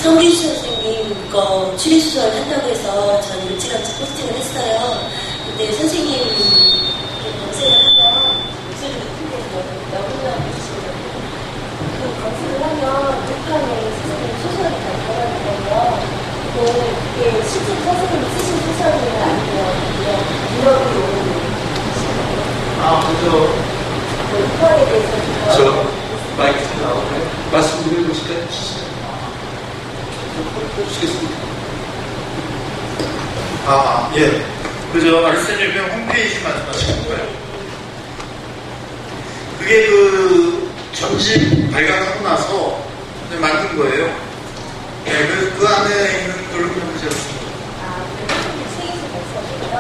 성기수 선생님 거 추리소설 한다고 해서 저는 일찌감치 포스팅을 했어요. 근데 선생님 검색을 하면 목소리가 크게 너무나 보시거든요. 그 검색을 하면 북한에 선생님 소설이 다 나오거든요. 그게 실제 선생님이 쓰신 소설은 아니고요. 유럽이 오는 그죠. 북한에 대해서 저 마이크 나오나요? 말씀 좀 해보실까요? 주시겠습니다. 예. 그죠. 아리스토텔레스 홈페이지 말씀하시는 거예요. 그게 그 전집 발간하고 나서 만든 거예요. 네, 그 안에 있는 걸로 보셨습니다. 세계에서 발표하셨어요?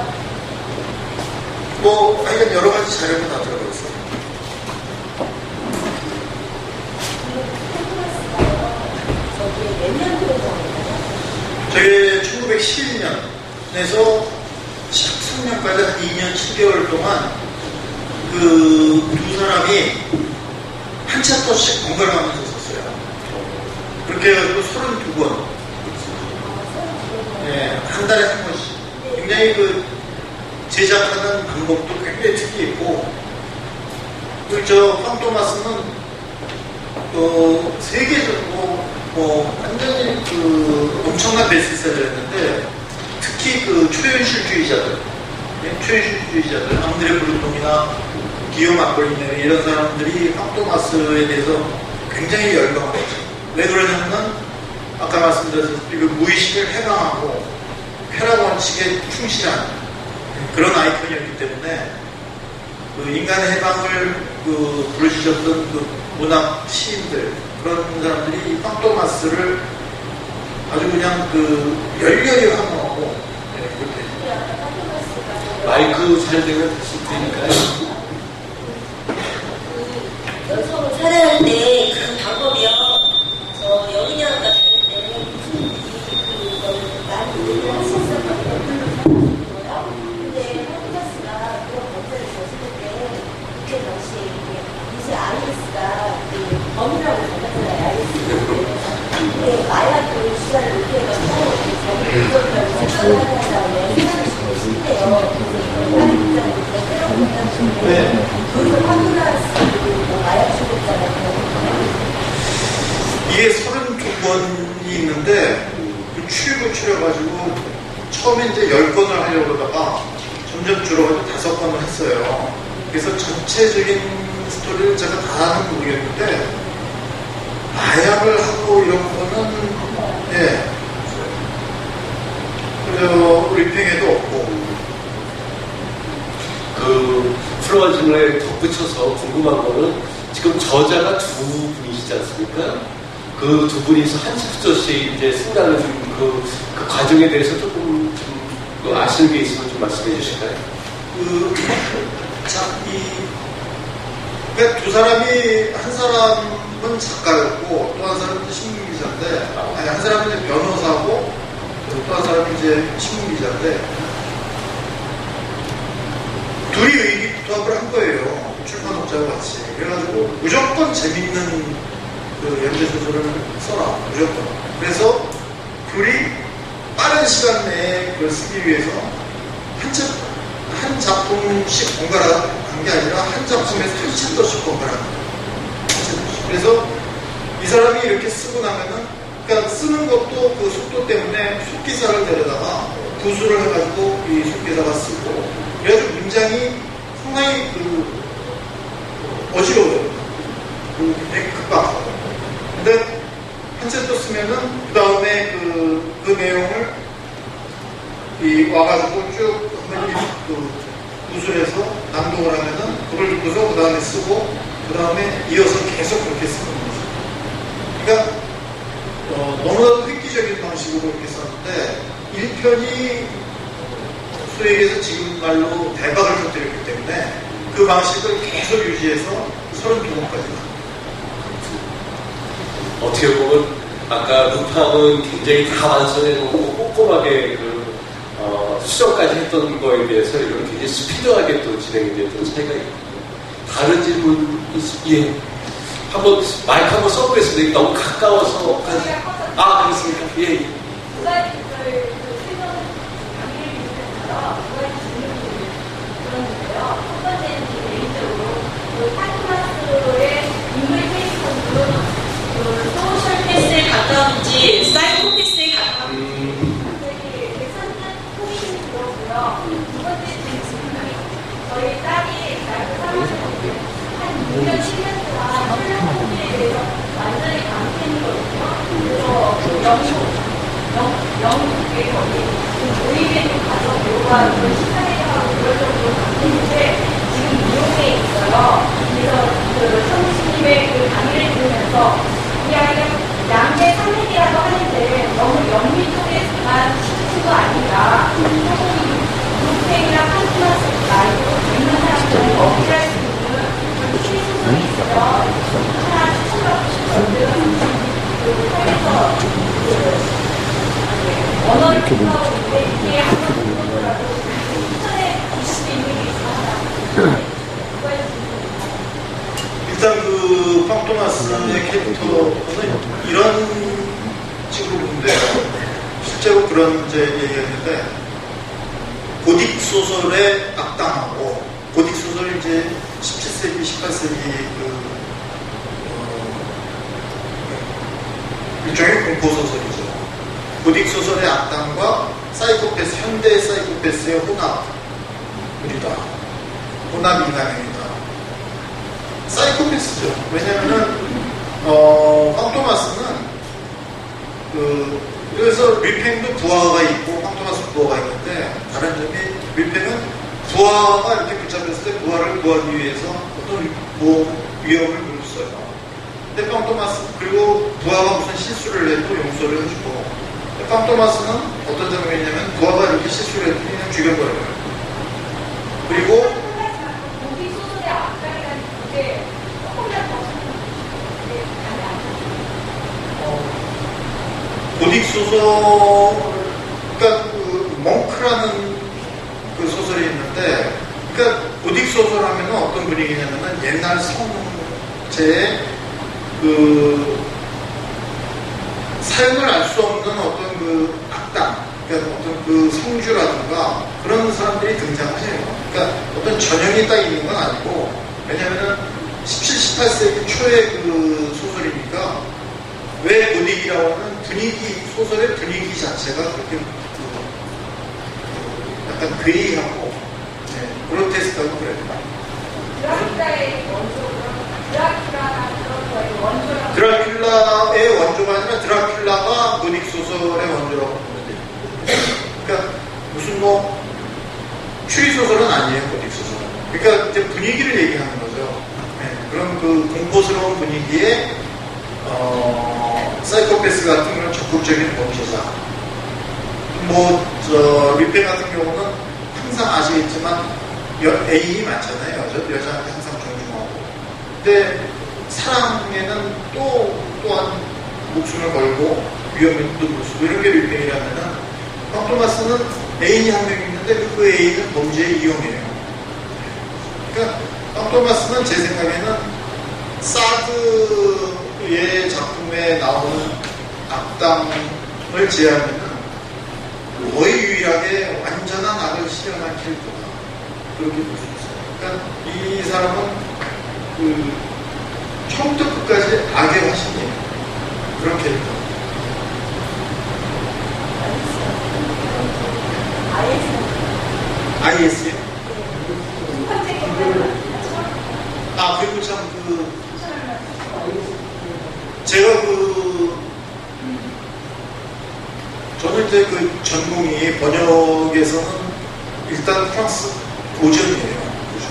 하여간 여러 가지 자료가 다 들어가 있어요. 저기 몇 년도에 나왔나요? 저게 1911년에서 13년까지 한 2년 7개월 동안 그 두 사람이 한 챕터씩 번갈아가면서 썼어요. 그렇게 해서 32권. 네, 한 달에 한 권씩. 굉장히 그 제작하는 방법도 굉장히 특이했고, 그리고 황 토마스는 세계적으로 완전히 그 엄청난 베스트셀러였는데, 특히 그 초현실주의자들, 앙드레 브루통이나 기욤 아폴리네르 이런 사람들이 황 토마스에 대해서 굉장히 열광을 했죠. 왜 그러냐면 아까 말씀드렸듯이 그 무의식을 해방하고 쾌락 원칙에 충실한 그런 아이콘이었기 때문에 그 인간의 해방을 부르짖었던 그 문학 시인들 그런 사람들이 황 토마스를 아주 그냥 열렬히 환호하고 그렇게 마이크 잘 되면 다시 되니까요. 연속으로 살아갈 때 그 방법이요. 저 여기냐가 다닐 때 무슨 일이 많이 일을 하셨었거든요. 근데 한국가스가 그런 범죄를 저지를 때 그때 당시에 이제 아이리스가 범이라고 생각하잖아요. 아이리스. 근데 마약을 시간을 이렇게 해가지고 이것을 생각을 한 다음에 생각을 시킨대요. 그래서 다른 입장에서 새로운 생각을 그것을 한국가스 마약 중독자라고 이게 32권이 있는데 추리고 추려가지고 처음에 이제 10권을 하려고 그러다가 점점 줄어가지고 5권을 했어요. 그래서 전체적인 스토리를 제가 다는 모르겠는데 마약을 하고 이런 거는 그래서 리핑에도 없고 플로아 질문에 덧붙여서 궁금한 거는 지금 저자가 두 분이시지 않습니까? 그 두 분이서 한 챕터씩 이제 쓴다는 그 과정에 대해서 조금 좀 아시는 게 있으면 좀 말씀해 주실까요? 그러니까 두 사람이 한 사람은 작가였고 또 한 사람은 신문기자인데 한 사람은 이제 변호사고 또 한 사람은 이제 신문기자인데 둘이 의기투합을 한 거예요. 출판업자와 같이. 그래가지고 무조건 재밌는 연재소설을 써라. 무조건. 그래서 둘이 빠른 시간 내에 그걸 쓰기 위해서 한 작품씩 번갈아간 게 아니라 한 작품에서 한 챕터씩 번갈아간 거예요. 그래서 이 사람이 이렇게 쓰고 나면은 그러니까 쓰는 것도 그 속도 때문에 속기사를 데려다가 부수를 해가지고 이 속기사가 쓰고 그래가지고 문장이 상당히 어지러워요. 굉장히 급박하고. 근데 한 챕터 쓰면은 그 다음에 와가지고 쭉 그 구술해서 낭독을 하면은 그걸 듣고서 그 다음에 쓰고 그 다음에 이어서 계속 그렇게 쓰는 거죠. 그러니까 너무나도 획기적인 방식으로 이렇게 썼는데 1편이 소위 얘기해서 지금 말로 대박을 터뜨렸기 때문에 그 방식을 계속 유지해서 32권까지 어떻게 보면 아까 루팡은 굉장히 다 완성해놓고 꼼꼼하게 수정까지 했던 거에 비해서 이건 굉장히 스피드하게 또 진행이 됐던 차이가 있거든요. 다른 질문 예. 한번 마이크 한번 써보겠습니다. 너무 가까워서 그렇습니까? 예. 소셜 패스에 가까운지 사이코 패스에 가까운지 두 번째 질문이 저희 딸이 대학교 3학년 한 6년, 7년 동안 훈련 공부에 대해서 완전히 강퇴했거든요. 그래서 영국에 거기 모임에도 가서 배우가 그런 시간에 하고 그럴 정도로 강퇴했는데 지금 미용에 있어요. 그래서 성수님의 그 강의를 들으면서 이 아이가 양대 산맥이라고 하는데 너무 영미 쪽에만 시키는 거 아닌가. 루팽이랑 판트마스 말고 있는 사람들은 어떻게 할 수 있는 그런 취소들이 있어요. 하나 추천하고 싶거든. 그 통해서 언어를 공부하고 있는데 이게 한번 공부하더라도 추천해 주실 수 있는 게 있어요. 일단 그 팡토마스의 캐릭터는 이런 식으로 보는데 실제로 그런 이제 얘기했는데 고딕 소설의 악당하고 고딕 소설이 이제 17세기, 18세기 일종의 공포 소설이죠. 고딕 소설의 악당과 사이코패스, 현대 사이코패스의 혼합물이다. 혼합 인간행위다. 사이코패스죠. 왜냐면은 팡토마스는 그래서 류팽도 부하가 있고 팡토마스 부하가 있는데 다른 점이 류팽은 부하가 이렇게 붙잡혔을 때 부하를 구하기 위해서 어떤 위험을 물었어요. 근데 팡토마스 그리고 부하가 무슨 실수를 해도 용서를 해주고 팡토마스는 어떤 점이 있냐면 부하가 이렇게 실수를 해도 그냥 죽여버려요. 그리고 고딕 소설, 그러니까 그 멍크라는 그 소설이 있는데, 그러니까 고딕 소설 하면 어떤 분위기냐면은 옛날 성제의 그 사용을 알 수 없는 어떤 그 악당, 그러니까 어떤 그 성주라든가 그런 사람들이 등장하세요. 그러니까 어떤 전형이 딱 있는 건 아니고, 왜냐면은 17, 18세기 초의 그 소설이니까 왜 고딕이라고 하는 분위기, 소설의 분위기 자체가 그렇게 약간 괴이하고 그로테스크하고 그래요. 드라큘라의 원조가 드라큘라의 원조가 아니라 드라큘라가 고딕 소설의 원조라고 보면 돼요. 그러니까 무슨 추리 소설은 아니에요, 고딕 소설은. 그러니까 이제 분위기를 얘기하는 거죠. 그런 그 공포스러운 분위기에 사이코패스 같은 그런 적극적인 범죄자. 류팽 같은 경우는 항상 아시겠지만 애인이 많잖아요. 여자한테 항상 존중하고. 근데 사랑에는 또한 목숨을 걸고 위험에도 무수고 이런 게 류팽이라면은 팡토마스는 애인이 한 명 있는데 그 애인은 범죄에 이용해요. 그러니까 팡토마스는 제 생각에는 사드의 작품에 나오는 악당을 제하면은 거의 유일하게 완전한 악을 실현한 캐릭터다. 그렇게 볼 수 있어요. 그러니까 이 사람은 그 처음부터 끝까지 악의 화신이에요. 그런 캐릭터. IS요? 그리고 참 제가 저는 저는 이제 그 전공이 번역에서는 일단 프랑스 고전이에요. 고전.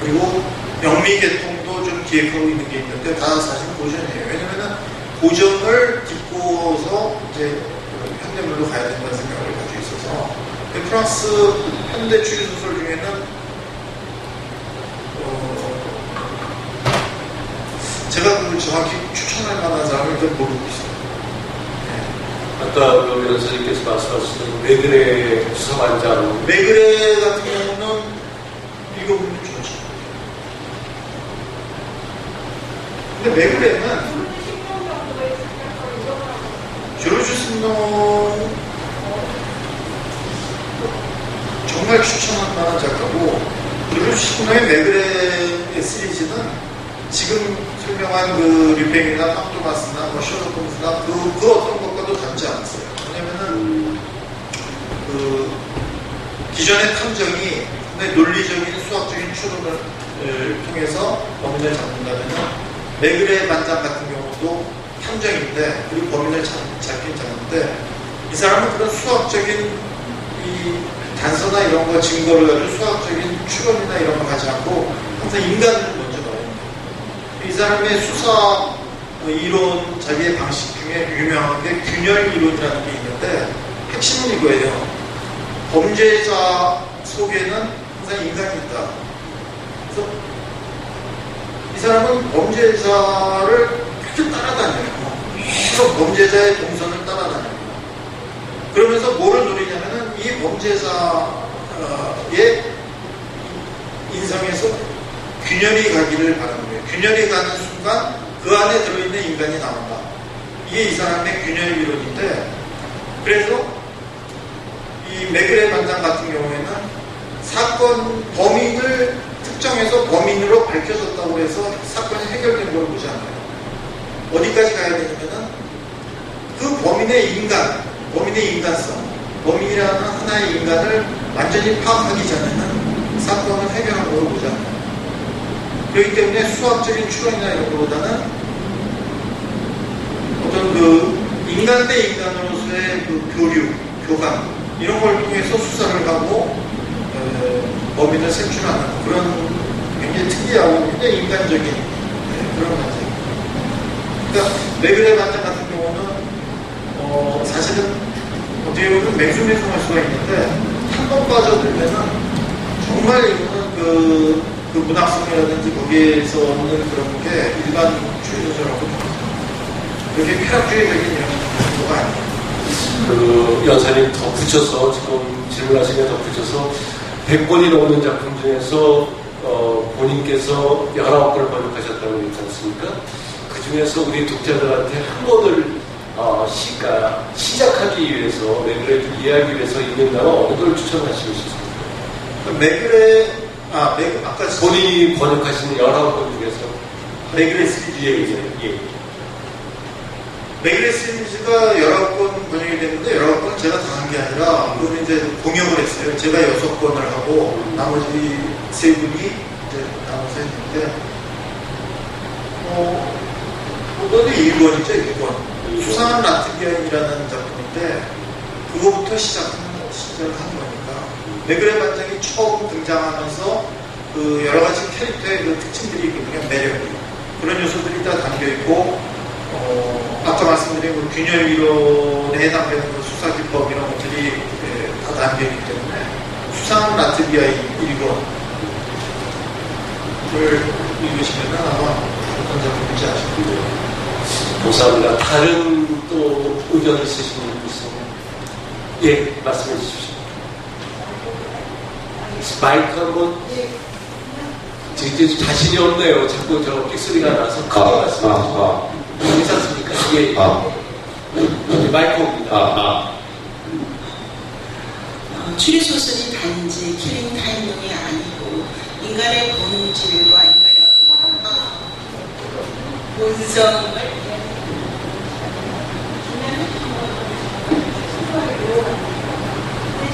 그리고 영미 계통도 좀 기획하고 있는 게 있는데 다 사실 고전이에요. 왜냐면은 고전을 딛고서 이제 현대물로 가야 된다는 생각을 가지고 있어서 프랑스 현대 추리소설 중에는 제가 그 정확히 추천할 만한 사람을 일단 모르고 있어요. 아까 그 연사님께서 말씀하신 메그레 수사반장. 메그레 같은 경우는 읽어보면 좋죠. 근데 메그레는 조르주 신농 정말 추천할 만한 작가고, 조르주 신농의 메그레 시리즈는 지금 설명한 그 류팽이나 팡토마스나 뭐 셜록 홈스나 그 어떤 것과도 닮지 않았어요. 왜냐면은 그 기존의 탐정이 근데 논리적인 수학적인 추론을 통해서 범인을 잡는다면은 메그레 반장 같은 경우도 탐정인데 그리고 범인을 잡긴 잡는데 이 사람은 그런 수학적인 이 단서나 이런 거 증거를 가지고 수학적인 추론이나 이런 거 하지 않고 항상 인간을 먼저 봐요. 이 사람의 수사 이론 자기의 방식 중에 유명한 게 균열 이론이라는 게 있는데 핵심은 이거예요. 범죄자 속에는 항상 인간이 있다. 그래서 이 사람은 범죄자를 계속 따라다녀요. 계속 범죄자의 동선을 따라다녀요. 그러면서 뭐를 노리냐면은 이 범죄자의 인성에서 균열이 가기를 바라는 거예요. 균열이 가는 순간 그 안에 들어있는 인간이 나온다. 이게 이 사람의 균열 이론인데, 그래서 이 메그레 반장 같은 경우에는 사건 범인을 특정해서 범인으로 밝혀졌다고 해서 사건이 해결된 걸 보지 않아요. 어디까지 가야 되냐면은 그 범인의 인간, 범인의 인간성, 범인이라는 하나의 인간을 완전히 파악하기 전에는 사건을 해결한 걸 보지 않아요. 그렇기 때문에 수학적인 추론이나 이런 것보다는 어떤 그 인간 대 인간으로서의 그 교류, 교감 이런 걸 통해서 수사를 하고 범인을 색출하는 그런 굉장히 특이하고 굉장히 인간적인 그런 반장. 그러니까 메그레 반장 같은 경우는 사실은 어떻게 보면 맹수맹수할 수가 있는데 한 번 빠져들면은 정말 이거는 그 문학성이라든지 거기에서 없는 그런 게 일반 추리소설하고 그렇게 쾌락주의적인 이런 거가 아니에요. 그 연사님 덧붙여서 지금 질문하신 게 덧붙여서 100권이 넘는 작품 중에서 본인께서 19권을 번역하셨다고 했지 않습니까? 그 중에서 우리 독자들한테 한 권을 시작하기 위해서 메그레를 이해하기 위해서 읽는다면 어느 걸 추천하시고 싶습니까? 메그레 아까 본인이 번역하신 19권 중에서 메그레 시리즈 메그레 시리즈가 19권 번역이 됐는데 19권은 제가 다 한 게 아니라 그거는 이제 공역을 했어요. 제가 6권을 하고 나머지 3분이 이제 나눠서 했는데 그거는 1권이죠. 1권 수상한 라트비아인이라는 작품인데 그거부터 시작한 거니까 메그레 반장이 처음 등장하면서 그 여러 가지 캐릭터의 그 특징들이 있거든요. 매력이 그런 요소들이 다 담겨있고 아까 말씀드린 그 균열 이론에 해당되는 그 수사 기법 이런 것들이 다 담겨있기 때문에 수상한 라트비아인 1권을 읽으시면 아마 어떤 작품인지 아실 거예요. 감사합니다. 다른 또 의견 있으신 분 있으면 예, 말씀해 주십시오. 마이크 한번 이제 자신이 없네요. 자꾸 저 픽소리가 나서 크게 말씀해 주시죠. 괜찮습니까? 예. 마이크 옵니다. 추리소설이 단지 킬링 타이밍이 아니고 인간의 본질과 인간의 본성을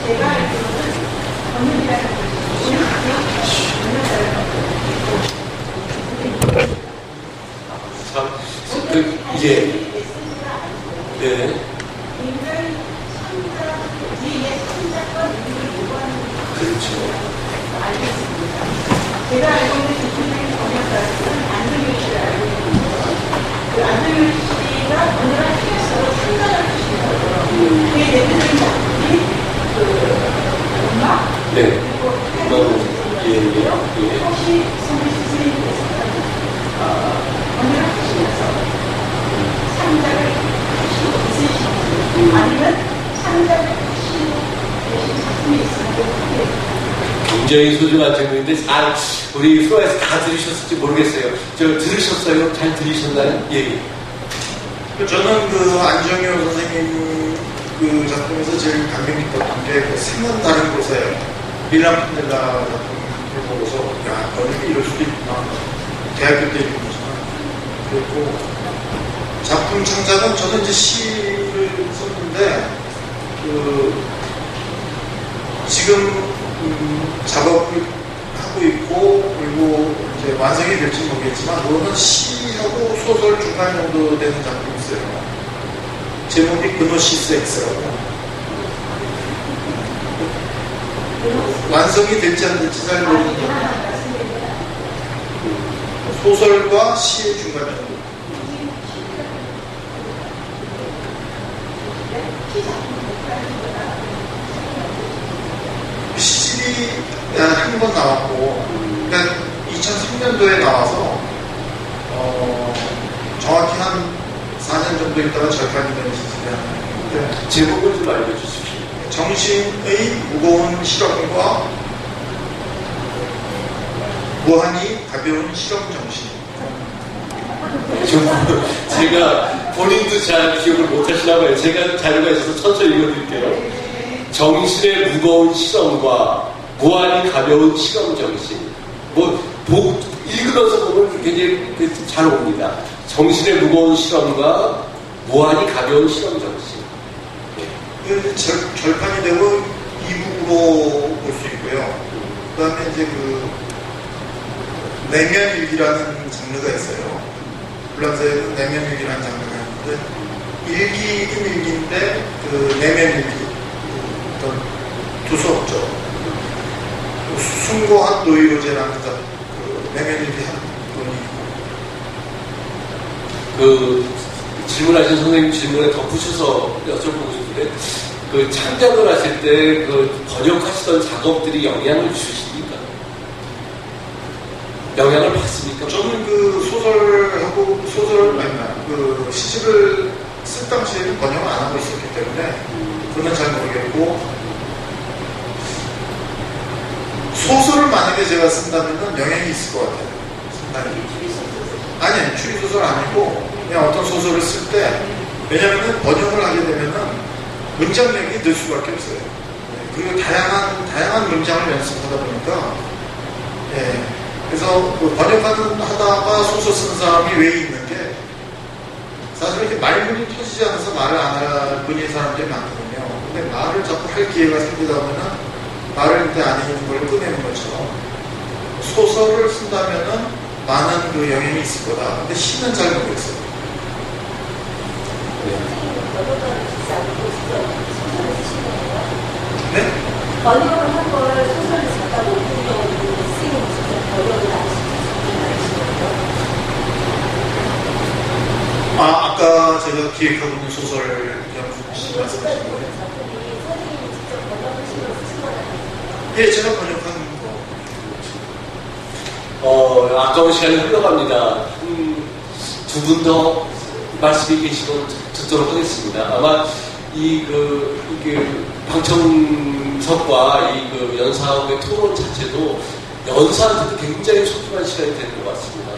제가 알기로는 권율이라는 참, 이제, 네. 인간이 그렇죠. 알겠습니다. 제가 알고 있는 대표적인 번역가는 안정일 씨를 알고 있는데요. 그 안정일 씨가 번역한 책에서 상관을 주시더라고요. 그게 대표적인 작품이 음악, 네. 그리고 예. 혹시 성리 선생님께서 번역을 하시면서 상작을 하시고 있으신지 아니면 상작을 하시고 계신 작품이 있으면 굉장히 소중한 질문인데 잘 우리 프로에서 다 들으셨을지 모르겠어요. 들으셨어요? 잘 들으셨나요? 예. 저는 그 안정효 선생님 그 작품에서 제일 감명 깊었던 게그 생은 다른 곳에 밀란 푼델라 작품을 보고서 야, 너는 이럴 수도 있구나. 대학교 때 읽은 거지만 그리고 작품 창작은 저는 이제 시를 썼는데 지금 작업을 하고 있고 그리고 이제 완성이 될지 모르겠지만 그거는 시하고 소설 중간 정도 되는 작품이 있어요. 제목이 그노시스 X라고. 완성이 될지 안 될지 잘 모르는데 소설과 시의 중간 정도. 시집이 한 번 나왔고, 그러니까 2003년도에 나와서 정확히 한 4년 정도 있다가 절판이 되는 시집이 하나 있는데 제목을 좀 알려주십시오. 정신의 무거운 실험과 무한히 가벼운 실험 정신. 제가 본인도 잘 기억을 못 하시나 봐요. 제가 자료가 있어서 천천히 읽어드릴게요. 정신의 무거운 실험과 무한히 가벼운 실험 정신. 읽으면서 보면 굉장히 잘 옵니다. 정신의 무거운 실험과 무한히 가벼운 실험 정신. 절판이 되고 이북으로 볼 수 있고요. 그 다음에 이제 내면일기라는 장르가 있어요. 불란서에는 내면일기라는 장르가 있는데, 일기이긴 일기인데, 내면일기, 어떤 두서없죠. 숭고한 노이로제라는 내면일기 한 분이 질문하신 선생님 질문에 덧붙여서 여쭤보고 싶은데, 창작을 하실 때 번역하시던 작업들이 영향을 주십니까? 영향을 받습니까? 저는 시집을 쓸 당시에는 번역을 안 하고 있었기 때문에 그건 잘 모르겠고, 소설을 만약에 제가 쓴다면 영향이 있을 것 같아요. 아니, 추리소설 아니고 그냥 어떤 소설을 쓸 때, 왜냐하면 번역을 하게 되면은 문장력이 늘 수밖에 없어요. 그리고 다양한 문장을 연습하다 보니까, 그래서 하다가 소설 쓰는 사람이 왜 있는 게, 사실 이렇게 말문이 터지지 않아서 말을 안 할 뿐인 사람들이 많거든요. 근데 말을 자꾸 할 기회가 생기다 보면은 말을 그때 안 해주는 걸 꺼내는 것처럼 소설을 쓴다면은 많은 영향이 있을 거다. 근데 시는 잘 모르겠어요. 네? 번역을 한 걸 소설을 작가로 옮기려고 쓰는 모습을 번역을 하시는 거예요? 아까 제가 기획하고 있는 소설 말씀하신 거예요? 선생님이 직접 번역하시는 걸 쓰신 거잖아요. 예, 제가 번역한 거. 아까운 시간이 흘러갑니다. 두 분 더 말씀이 계시고 듣도록 하겠습니다. 아마 방청석과 연사학의 토론 자체도 연사한테도 굉장히 소중한 시간이 되는 것 같습니다.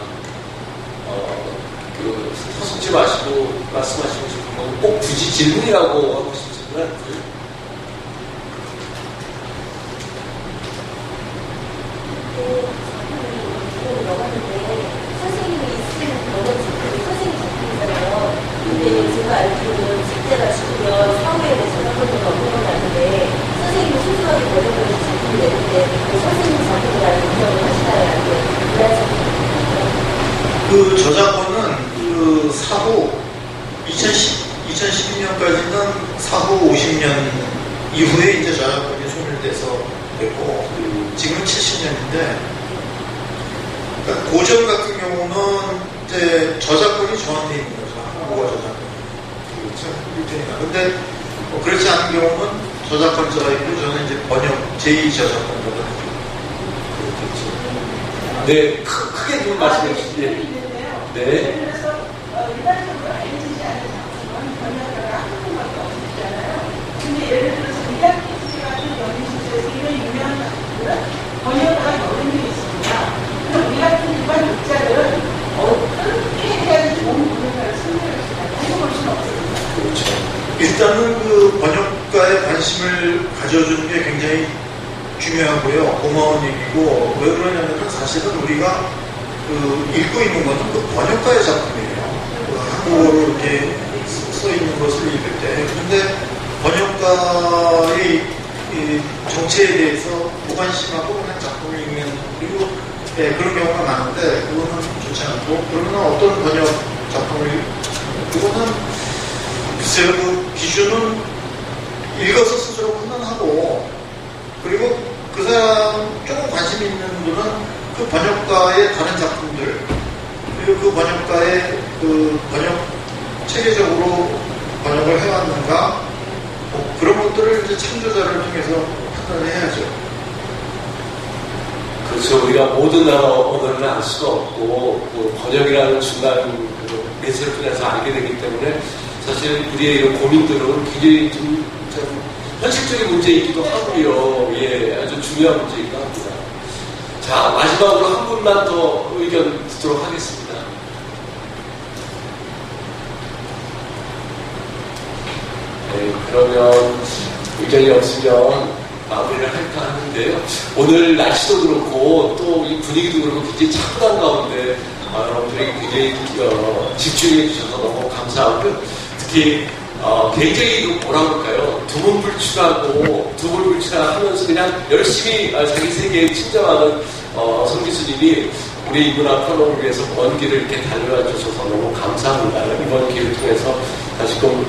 서슴지 마시고 말씀하시고 싶은 건 꼭 굳이 질문이라고 하고 싶지는 않고요. 선생님이 쓰는 번역 작품이 선생님 작품이잖아요. 근데 제가 알기로는 직제가 죽으면 사후에 대해서 한번 더 업로드가 나는데 선생님이 소중하게 번역을 해서 작품을 내는데 선생님 작품이라는 인정을 하시나요? 아니면 저작권은 사후 2012년까지는 사후 50년 이후에 이제 저작권이 소멸돼서 되고 지금은 70년인데 그러니까 고전 같은 경우는 이제 저작권이 저한테 있는 거죠. 한국어 저작권. 그렇죠. 일종이나. 근데 그렇지 않은 경우는 저작권자가 있고 저는 이제 번역 제2저작권자가 그렇겠죠. 네, 크게 좀 말씀해 주시죠. 네. 예를 들어서 일반적으로 알려지지 않은 작품은 번역가가 한국밖에 없잖아요. 근데 예를 들어서 미야키치 같은 연인시대에서 이런 유명한 작품들은 번역가가 여러 명 있습니다. 그럼 미야키치와 독자들은 어떻게 해야지 좋은 번역가를 선별할 수가 있다고 볼 수는 없습니다. 그렇죠. 일단은 그 번역가에 관심을 가져주는 게 굉장히 중요하고요. 고마운 얘기고, 왜 그러냐면 사실은 우리가 그 읽고 있는 것은 그 번역가의 작품이에요. 그 한국어로 이렇게 써 있는 것을 읽을 때. 근데 번역가의 이 정체에 대해서 무관심하고 그냥 작품을 읽는, 그리고 예, 그런 경우가 많은데, 그거는 좋지 않고, 그러면 어떤 번역 작품을, 그거는 글쎄요, 그 기준은 읽어서 스스로 판단하고, 그리고 그 사람 조금 관심 있는 분은 그 번역가의 다른 작품들, 그리고 그 번역가의 그 번역 체계적으로 번역을 해왔는가, 뭐 그런 것들을 이제 참조자를 통해서 판단을 해야죠. 그렇죠. 우리가 모든 언어를 알 수가 없고, 그 번역이라는 중간 매체를 통해서 알게 되기 때문에 사실 우리의 이런 고민들은 굉장히 좀 현실적인 문제이기도 하고요. 예, 아주 중요한 문제이기도 합니다. 자, 마지막으로 한 분만 더 의견 듣도록 하겠습니다. 네, 그러면 의견이 없으면 마무리를 할까 하는데요. 오늘 날씨도 그렇고 또 이 분위기도 그렇고 굉장히 차분한 가운데 여러분들이 굉장히 집중해 주셔서 너무 감사하고요. 특히 굉장히 뭐라 그럴까요? 두문불출하고 두문불출하면서 그냥 열심히 자기 세계에 침잠하는 성 교수님이 우리 이문학 평론을 위해서 먼 길을 이렇게 달려와 주셔서 너무 감사합니다. 이번 기회를 통해서 다시금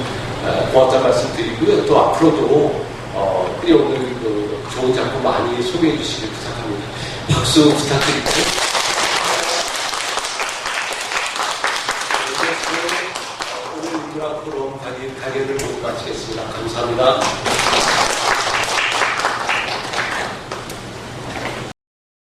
고맙다는 말씀 드리고요. 또 앞으로도 끌어오는 그 좋은 작품 많이 소개해 주시길 부탁합니다. 박수 부탁드립니다. 오늘 이문학 토론 강연을 모두 마치겠습니다. 감사합니다.